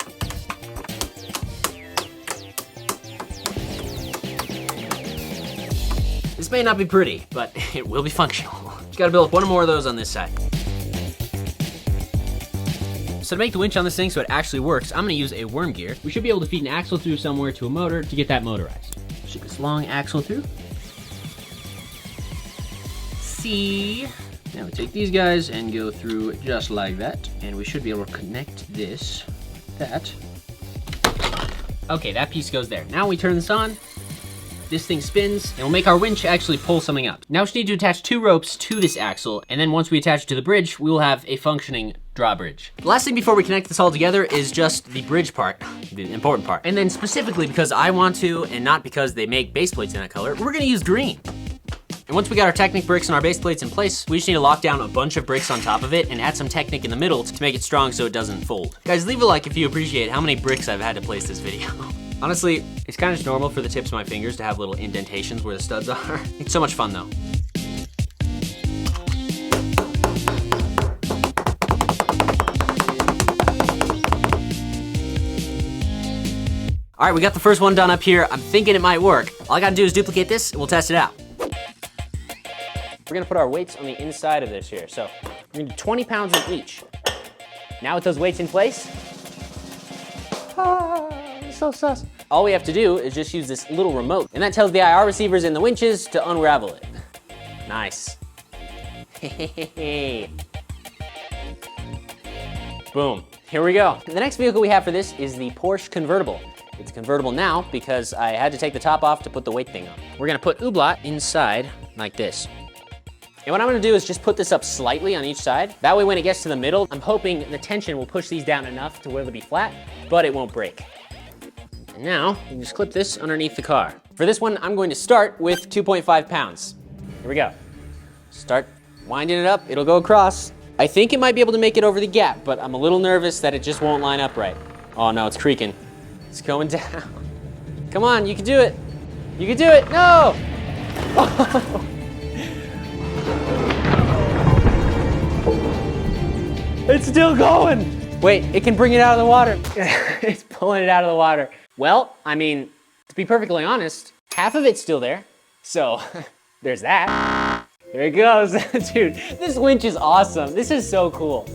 S1: This may not be pretty, but it will be functional. Just gotta build up 1 more of those on this side. So to make the winch on this thing so it actually works, I'm gonna use a worm gear. We should be able to feed an axle through somewhere to a motor to get that motorized. Shoot this long axle through. See? Now we take these guys and go through just like that, and we should be able to connect this, that. Okay, that piece goes there. Now we turn this on, this thing spins, and we'll make our winch actually pull something up. Now we just need to attach 2 ropes to this axle, and then once we attach it to the bridge, we will have a functioning drawbridge. The last thing before we connect this all together is just the bridge part, the important part. And then specifically because I want to, and not because they make base plates in that color, we're gonna use green. And once we got our Technic bricks and our base plates in place, we just need to lock down a bunch of bricks on top of it and add some Technic in the middle to make it strong so it doesn't fold. Guys, leave a like if you appreciate how many bricks I've had to place this video. Honestly, it's kind of just normal for the tips of my fingers to have little indentations where the studs are. It's so much fun though. All right, we got the first one done up here. I'm thinking it might work. All I gotta do is duplicate this and we'll test it out. We're gonna put our weights on the inside of this here. So we're gonna do 20 pounds in each. Now with those weights in place, so sus. All we have to do is just use this little remote, and that tells the IR receivers in the winches to unravel it. Nice. Boom, here we go. The next vehicle we have for this is the Porsche convertible. It's convertible now because I had to take the top off to put the weight thing on. We're gonna put Ooblat inside like this. And what I'm gonna do is just put this up slightly on each side. That way when it gets to the middle, I'm hoping the tension will push these down enough to where they'll be flat, but it won't break. And now, you can just clip this underneath the car. For this one, I'm going to start with 2.5 pounds. Here we go. Start winding it up, it'll go across. I think it might be able to make it over the gap, but I'm a little nervous that it just won't line up right. Oh no, it's creaking. It's going down. Come on, you can do it. You can do it, no! It's still going. Wait, it can bring it out of the water. It's pulling it out of the water. Well, I mean, to be perfectly honest, half of it's still there. So there's that. There it goes. Dude, this winch is awesome. This is so cool.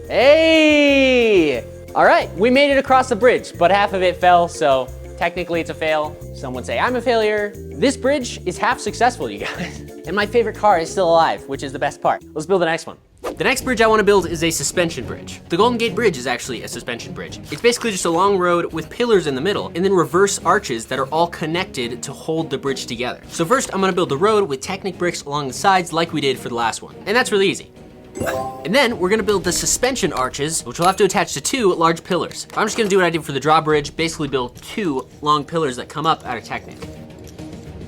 S1: Hey! All right, we made it across the bridge, but half of it fell, so technically it's a fail. Some would say I'm a failure. This bridge is half successful, you guys. And my favorite car is still alive, which is the best part. Let's build the next one. The next bridge I want to build is a suspension bridge. The Golden Gate Bridge is actually a suspension bridge. It's basically just a long road with pillars in the middle and then reverse arches that are all connected to hold the bridge together. So first I'm gonna build the road with Technic bricks along the sides like we did for the last one. And that's really easy. And then we're gonna build the suspension arches, which we'll have to attach to 2 large pillars. I'm just gonna do what I did for the drawbridge, basically build 2 long pillars that come up out of Technic.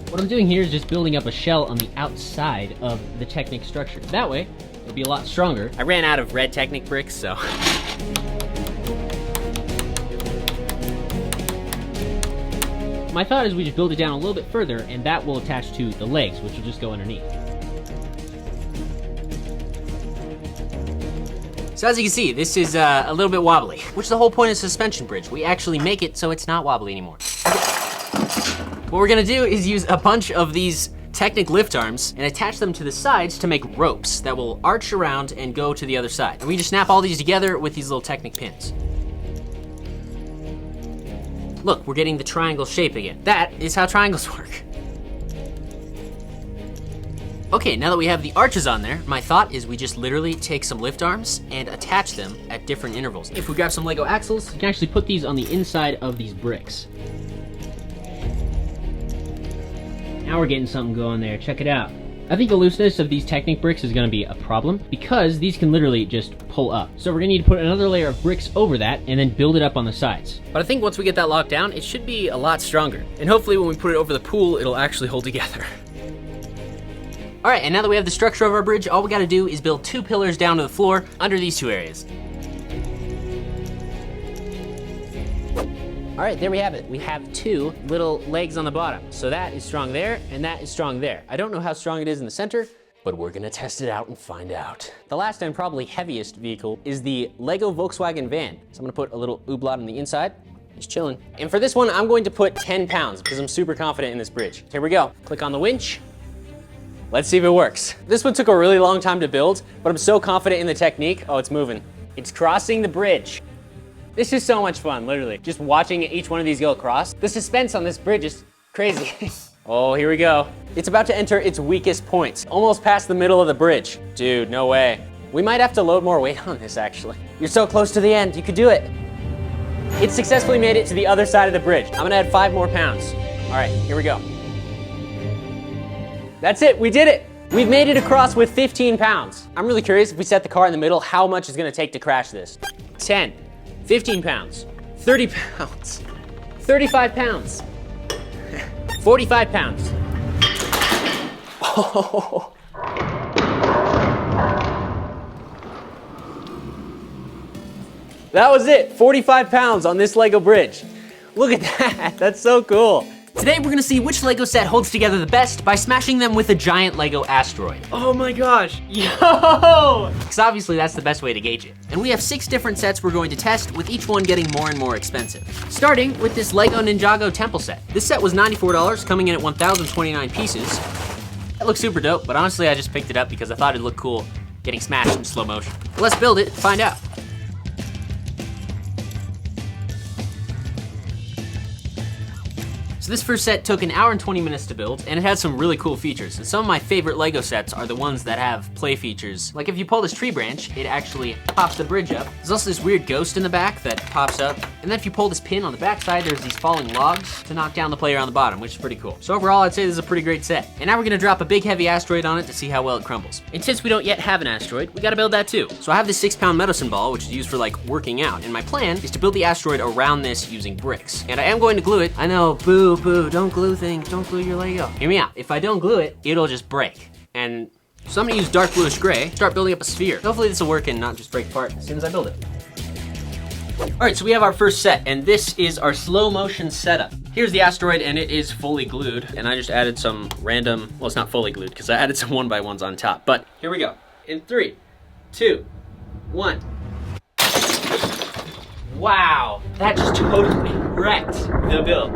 S3: What I'm doing here is just building up a shell on the outside of the Technic structure. That way, it'll be a lot stronger.
S1: I ran out of red Technic bricks, so.
S3: My thought is we just build it down a little bit further and that will attach to the legs, which will just go underneath.
S1: So as you can see, this is a little bit wobbly, which is the whole point of suspension bridge. We actually make it so it's not wobbly anymore. What we're gonna do is use a bunch of these Technic lift arms and attach them to the sides to make ropes that will arch around and go to the other side. And we just snap all these together with these little Technic pins. Look, we're getting the triangle shape again. That is how triangles work. Okay, now that we have the arches on there, my thought is we just literally take some lift arms and attach them at different intervals. If we grab some Lego axles,
S3: You can actually put these on the inside of these bricks. Now we're getting something going there, check it out. I think the looseness of these Technic bricks is gonna be a problem because these can literally just pull up. So we're gonna need to put another layer of bricks over that and then build it up on the sides.
S1: but I think once we get that locked down, it should be a lot stronger. And hopefully when we put it over the pool, it'll actually hold together. All right, and now that we have the structure of our bridge, all we gotta do is build 2 pillars down to the floor under these 2 areas. All right, there we have it. We have 2 little legs on the bottom. So that is strong there, and that is strong there. I don't know how strong it is in the center, but we're gonna test it out and find out. The last and probably heaviest vehicle is the Lego Volkswagen van. So I'm gonna put a little ooblot on the inside. Just chilling. And for this one, I'm going to put 10 pounds because I'm super confident in this bridge. Here we go. Click on the winch. Let's see if it works. This one took a really long time to build, but I'm so confident in the technique. Oh, it's moving. It's crossing the bridge. This is so much fun, literally. Just watching each one of these go across. The suspense on this bridge is crazy. Oh, here we go. It's about to enter its weakest points, almost past the middle of the bridge. Dude, no way. We might have to load more weight on this, actually. You're so close to the end, you could do it. It successfully made it to the other side of the bridge. I'm gonna add 5 more pounds. All right, here we go. That's it, we did it. We've made it across with 15 pounds. I'm really curious if we set the car in the middle, how much it's gonna take to crash this. 10, 15 pounds, 30 pounds, 35 pounds, 45 pounds. Oh. That was it, 45 pounds on this Lego bridge. Look at that, that's so cool. Today we're gonna see which Lego set holds together the best by smashing them with a giant Lego Asteroid. Oh my gosh, yo! Because obviously that's the best way to gauge it. And we have 6 different sets we're going to test, with each one getting more and more expensive. Starting with this Lego Ninjago Temple set. This set was $94, coming in at 1,029 pieces. That looks super dope, but honestly I just picked it up because I thought it'd look cool getting smashed in slow motion. Let's build it and find out. So this first set took 1 hour and 20 minutes to build, and it had some really cool features. And some of my favorite Lego sets are the ones that have play features. Like if you pull this tree branch, it actually pops the bridge up. There's also this weird ghost in the back that pops up. And then if you pull this pin on the back side, there's these falling logs to knock down the player on the bottom, which is pretty cool. So overall, I'd say this is a pretty great set. And now we're gonna drop a big heavy asteroid on it to see how well it crumbles. And since we don't yet have an asteroid, we gotta build that too. So I have this 6-pound medicine ball, which is used for like working out. And my plan is to build the asteroid around this using bricks. And I am going to glue it. I know, boo, don't glue things, don't glue your Lego. Hear me out, if I don't glue it, it'll just break. And so I'm gonna use dark bluish gray, start building up a sphere. Hopefully this will work and not just break apart as soon as I build it. All right, so we have our first set, and this is our slow motion setup. Here's the asteroid, and it is fully glued. And I just added some random, well, it's not fully glued because I added some 1x1s on top, but here we go. In 3, 2, 1. Wow, that just totally wrecked the build.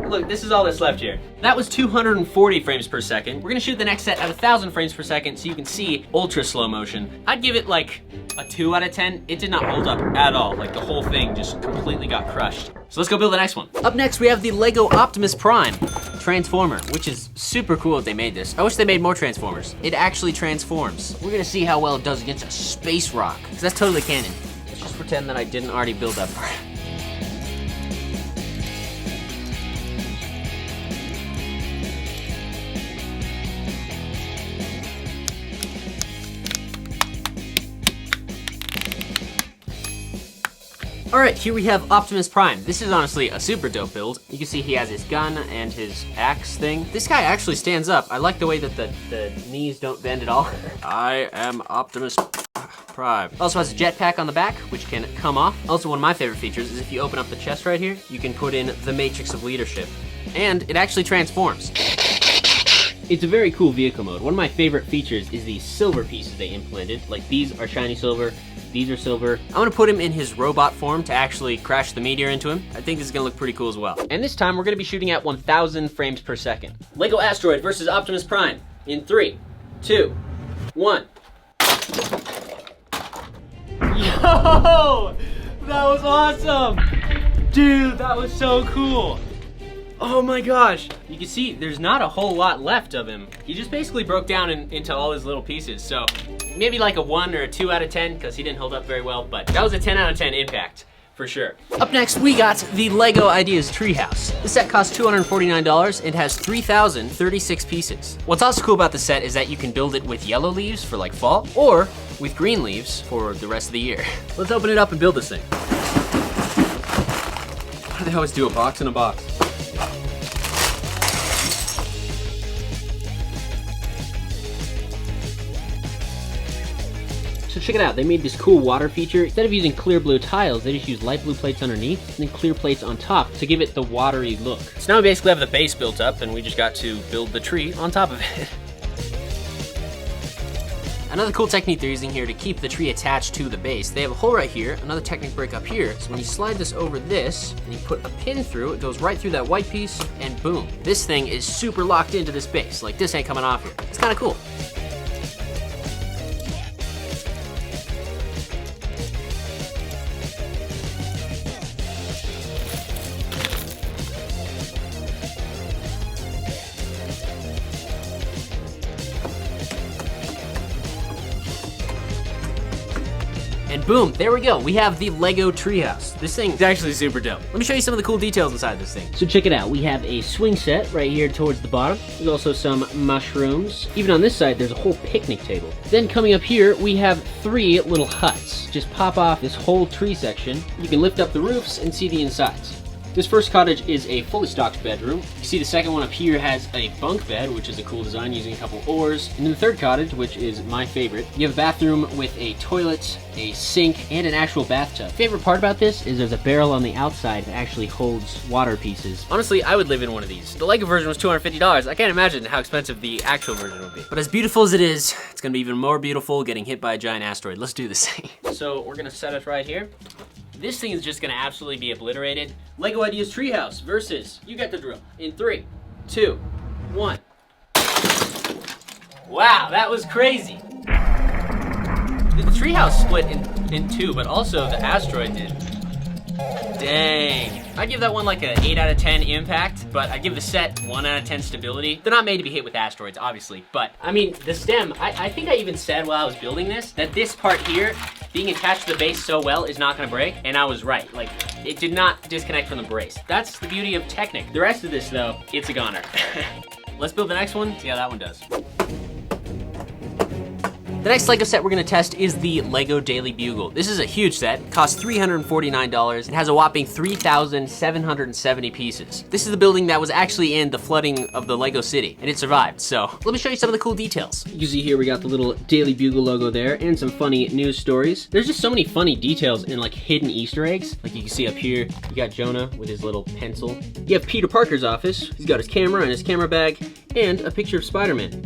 S1: Look, this is all that's left here. That was 240 frames per second. We're gonna shoot the next set at 1,000 frames per second so you can see ultra slow motion. I'd give it like a 2 out of 10. It did not hold up at all. Like the whole thing just completely got crushed. So let's go build the next one. Up next, we have the Lego Optimus Prime Transformer, which is super cool that they made this. I wish they made more Transformers. It actually transforms. We're gonna see how well it does against a space rock, because that's totally canon. Let's just pretend that I didn't already build that part. All right, here we have Optimus Prime. This is honestly a super dope build. You can see he has his gun and his axe thing. This guy actually stands up. I like the way that the knees don't bend at all. I am Optimus Prime. Also has a jetpack on the back, which can come off. Also, one of my favorite features is if you open up the chest right here, you can put in the Matrix of Leadership. And it actually transforms
S3: It's a very cool vehicle mode. One of my favorite features is the silver pieces they implemented. Like these are shiny silver, these are silver.
S1: I'm gonna put him in his robot form to actually crash the meteor into him. I think this is gonna look pretty cool as well.
S3: And this time we're gonna be shooting at 1,000 frames per second. Lego Asteroid versus Optimus Prime in 3, 2, 1. Yo! That was awesome! Dude, that was so cool! Oh my gosh! You can see there's not a whole lot left of him. He just basically broke down into all his little pieces. So maybe like a 1 or a 2 out of 10 because he didn't hold up very well, but that was a 10 out of 10 impact. For sure.
S1: Up next, we got the LEGO Ideas Treehouse. The set costs $249 and has 3,036 pieces. What's also cool about the set is that you can build it with yellow leaves for like fall, or with green leaves for the rest of the year. Let's open it up and build this thing. Why do they always do a box in a box?
S3: So check it out, they made this cool water feature. Instead of using clear blue tiles, they just use light blue plates underneath and then clear plates on top to give it the watery look.
S1: So now we basically have the base built up and we just got to build the tree on top of it. Another cool technique they're using here to keep the tree attached to the base, they have a hole right here, another Technic brick up here. So when you slide this over this and you put a pin through, it goes right through that white piece and boom. This thing is super locked into this base. Like this ain't coming off here. It's kind of cool. And boom, there we go. We have the Lego Treehouse. This thing is actually super dope. Let me show you some of the cool details inside this thing.
S3: So check it out, we have a swing set right here towards the bottom. There's also some mushrooms. Even on this side, there's a whole picnic table. Then coming up here, we have 3 little huts. Just pop off this whole tree section. You can lift up the roofs and see the insides. This first cottage is a fully stocked bedroom. You see the second one up here has a bunk bed, which is a cool design using a couple oars. And then the third cottage, which is my favorite, you have a bathroom with a toilet, a sink, and an actual bathtub. Favorite part about this is there's a barrel on the outside that actually holds water pieces.
S1: Honestly, I would live in one of these. The Lego version was $250. I can't imagine how expensive the actual version would be. But as beautiful as it is, it's gonna be even more beautiful getting hit by a giant asteroid. Let's do this thing. So we're gonna set us right here. This thing is just gonna absolutely be obliterated. Lego Ideas Treehouse versus, you get the drill, in 3, 2, 1. Wow, that was crazy. The treehouse split in 2, but also the asteroid did. Dang. I'd give that one like an 8 out of 10 impact, but I'd give the set 1 out of 10 stability. They're not made to be hit with asteroids, obviously, but I mean, the stem, I think I even said while I was building this, that this part here, being attached to the base so well is not gonna break, and I was right. Like, it did not disconnect from the brace. That's the beauty of Technic. The rest of this though, it's a goner. Let's build the next one, see how that one does. The next Lego set we're gonna test is the Lego Daily Bugle. This is a huge set, costs $349, and has a whopping 3,770 pieces. This is the building that was actually in the flooding of the Lego city, and it survived, so let me show you some of the cool details.
S3: You can see here we got the little Daily Bugle logo there, and some funny news stories. There's just so many funny details and like hidden Easter eggs. Like you can see up here, you got Jonah with his little pencil. You have Peter Parker's office. He's got his camera and his camera bag, and a picture of Spider-Man.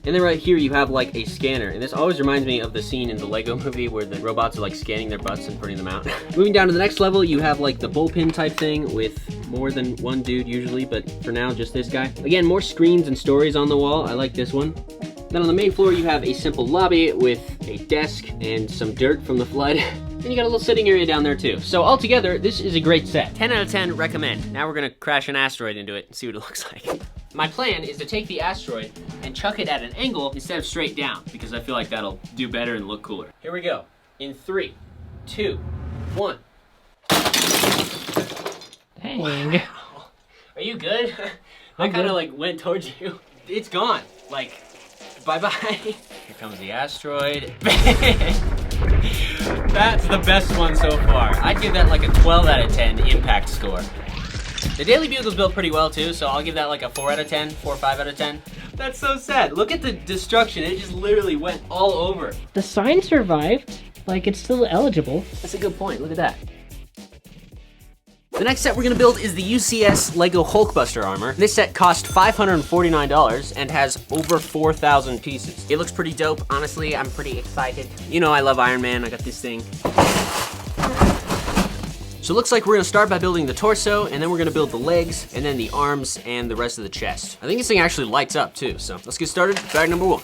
S3: And then right here you have like a scanner, and this always reminds me of the scene in the Lego movie where the robots are like scanning their butts and printing them out. Moving down to the next level, you have like the bullpen type thing with more than one dude usually, but for now just this guy. Again, more screens and stories on the wall. I like this one. Then on the main floor you have a simple lobby with a desk and some dirt from the flood. And you got a little sitting area down there too. So altogether, this is a great set.
S1: 10 out of 10 recommend. Now we're gonna crash an asteroid into it and see what it looks like. My plan is to take the asteroid and chuck it at an angle instead of straight down, because I feel like that'll do better and look cooler. Here we go. In 3, 2, 1.
S3: Dang.
S1: Wow. Are you good? I kind of like went towards you. It's gone. Like, bye-bye. Here comes the asteroid. That's the best one so far. I'd give that like a 12 out of 10 impact score. The Daily Bugle's built pretty well too, so I'll give that like a 4 out of 10, 4 or 5 out of 10. That's so sad. Look at the destruction. It just literally went all over.
S4: The sign survived. Like, it's still eligible.
S1: That's a good point. Look at that. The The next set we're gonna build is the UCS Lego Hulkbuster armor. This set cost $549 and has over 4,000 pieces. It looks pretty dope. Honestly, I'm pretty excited. You know I love Iron Man, I got this thing. So it looks like we're gonna start by building the torso, and then we're gonna build the legs, and then the arms, and the rest of the chest. I think this thing actually lights up too, so let's get started. Bag number 1.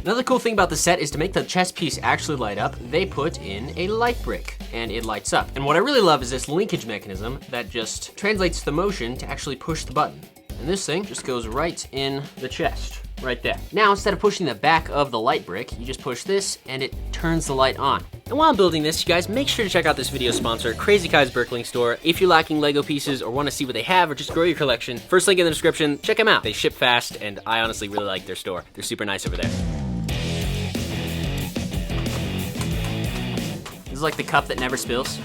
S1: Another cool thing about the set is to make the chest piece actually light up, they put in a light brick and it lights up. And what I really love is this linkage mechanism that just translates the motion to actually push the button. And this thing just goes right in the chest, right there. Now, instead of pushing the back of the light brick, you just push this and it turns the light on. And while I'm building this, you guys, make sure to check out this video sponsor, Krazy Bricklink store. If you're lacking Lego pieces or want to see what they have or just grow your collection, first link in the description, check them out. They ship fast and I honestly really like their store. They're super nice over there. This is like the cup that never spills.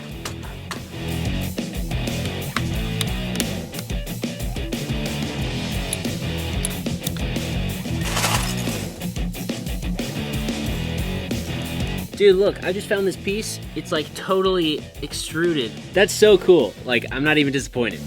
S1: Dude, look, I just found this piece. It's like totally extruded. That's so cool. Like, I'm not even disappointed.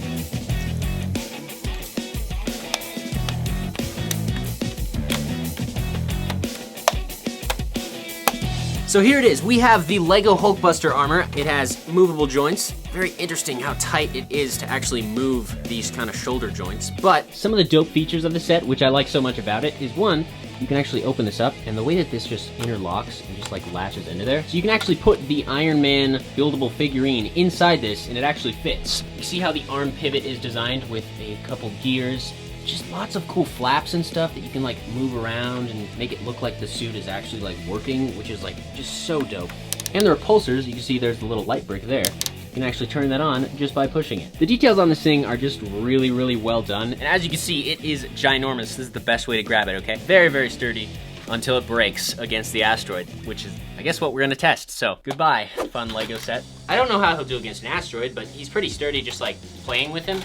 S1: So here it is. We have the Lego Hulkbuster armor. It has movable joints. Very interesting how tight it is to actually move these kind of shoulder joints. But
S3: some of the dope features of the set, which I like so much about it, is one, you can actually open this up, and the way that this just interlocks and just like latches into there. So you can actually put the Iron Man buildable figurine inside this, and it actually fits. You see how the arm pivot is designed with a couple gears? Just lots of cool flaps and stuff that you can like move around and make it look like the suit is actually like working, which is like just so dope. And the repulsors, you can see there's the little light brick there. You can actually turn that on just by pushing it. The details on this thing are just really, really well done. And as you can see, it is ginormous. This is the best way to grab it, okay? Very, very sturdy until it breaks against the Asteroid, which is, I guess, what we're gonna test. So, goodbye, fun Lego set. I don't know how he'll do against an Asteroid, but he's pretty sturdy just like playing with him.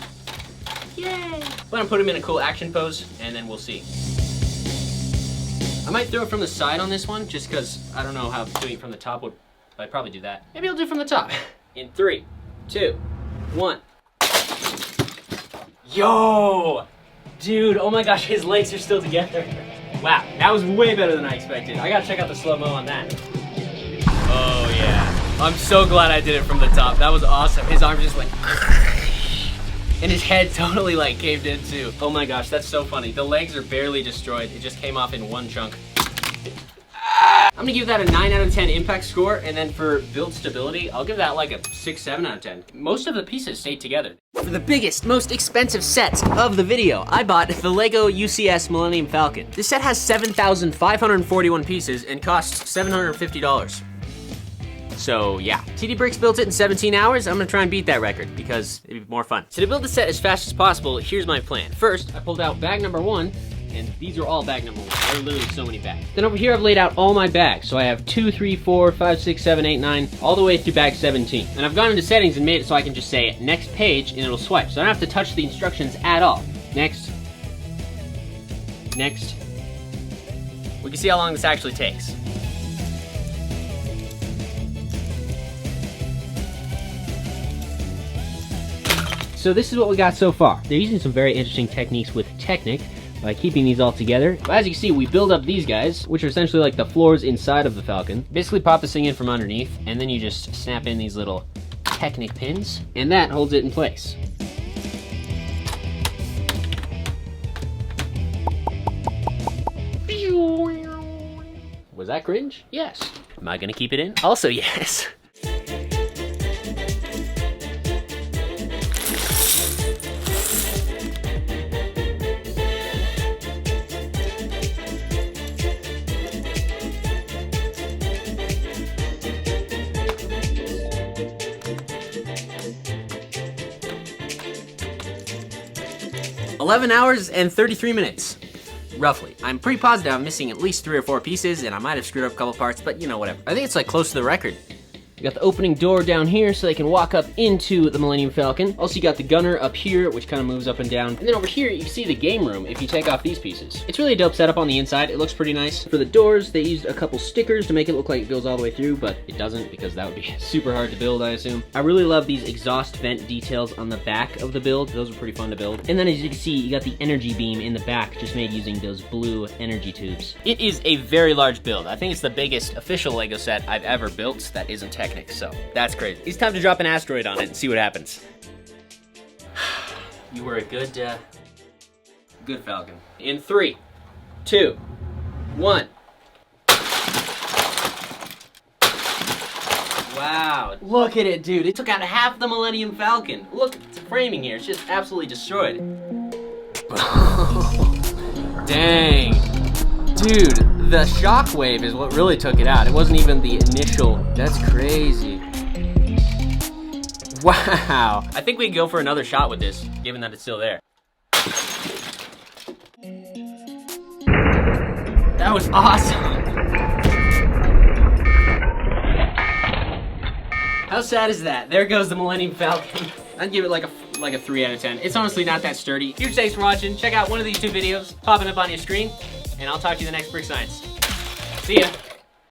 S3: Yay! I'm gonna put him in a cool action pose, and then we'll see. I might throw it from the side on this one, just because I don't know how doing it from the top would. I'd probably do that. Maybe I'll do it from the top. In 3, 2, 1. Yo! Dude, oh my gosh, his legs are still together. Wow, that was way better than I expected. I gotta check out the slow-mo on that. Oh yeah. I'm so glad I did it from the top. That was awesome. His arm just went and his head totally like caved in too. Oh my gosh, that's so funny. The legs are barely destroyed. It just came off in one chunk. I'm gonna give that a 9 out of 10 impact score, and then for build stability, I'll give that like a 6, 7 out of 10. Most of the pieces stayed together. For the biggest, most expensive set of the video, I bought the Lego UCS Millennium Falcon. This set has 7,541 pieces and costs $750. So yeah, TD Bricks built it in 17 hours. I'm gonna try and beat that record because it'd be more fun. So to build the set as fast as possible, here's my plan. First, I pulled out bag number 1, and these are all bag number 1. There are literally so many bags. Then over here, I've laid out all my bags. So I have 2, 3, 4, 5, 6, 7, 8, 9, all the way through bag 17. And I've gone into settings and made it so I can just say next page and it'll swipe. So I don't have to touch the instructions at all. Next. Next. We can see how long this actually takes. So this is what we got so far. They're using some very interesting techniques with Technic by keeping these all together. But as you can see, we build up these guys, which are essentially like the floors inside of the Falcon. Basically pop this thing in from underneath, and then you just snap in these little Technic pins, and that holds it in place. Was that cringe? Yes. Am I gonna keep it in? Also yes. $11 hours and 33 minutes, roughly. I'm pretty positive I'm missing at least 3 or 4 pieces, and I might have screwed up a couple parts, but you know, whatever. I think it's like close to the record. You got the opening door down here so they can walk up into the Millennium Falcon. Also, you got the gunner up here, which kind of moves up and down. And then over here, you can see the game room if you take off these pieces. It's really a dope setup on the inside. It looks pretty nice. For the doors, they used a couple stickers to make it look like it goes all the way through, but it doesn't because that would be super hard to build, I assume. I really love these exhaust vent details on the back of the build. Those are pretty fun to build. And then as you can see, you got the energy beam in the back, just made using those blue energy tubes.
S1: It is a very large build. I think it's the biggest official Lego set I've ever built that isn't Technic, so that's crazy. It's time to drop an asteroid on it and see what happens. You were a good Falcon. In 3, 2, 1. Wow, look at it, dude. It took out half the Millennium Falcon. Look, it's framing here. It's just absolutely destroyed. Dang. Dude, the shockwave is what really took it out. It wasn't even the initial. That's crazy. Wow. I think we can go for another shot with this, given that it's still there. That was awesome. How sad is that? There goes the Millennium Falcon. I'd give it like a 3 out of 10. It's honestly not that sturdy. Huge thanks for watching. Check out one of these 2 videos popping up on your screen, and I'll talk to you in the next Brick Science. See ya.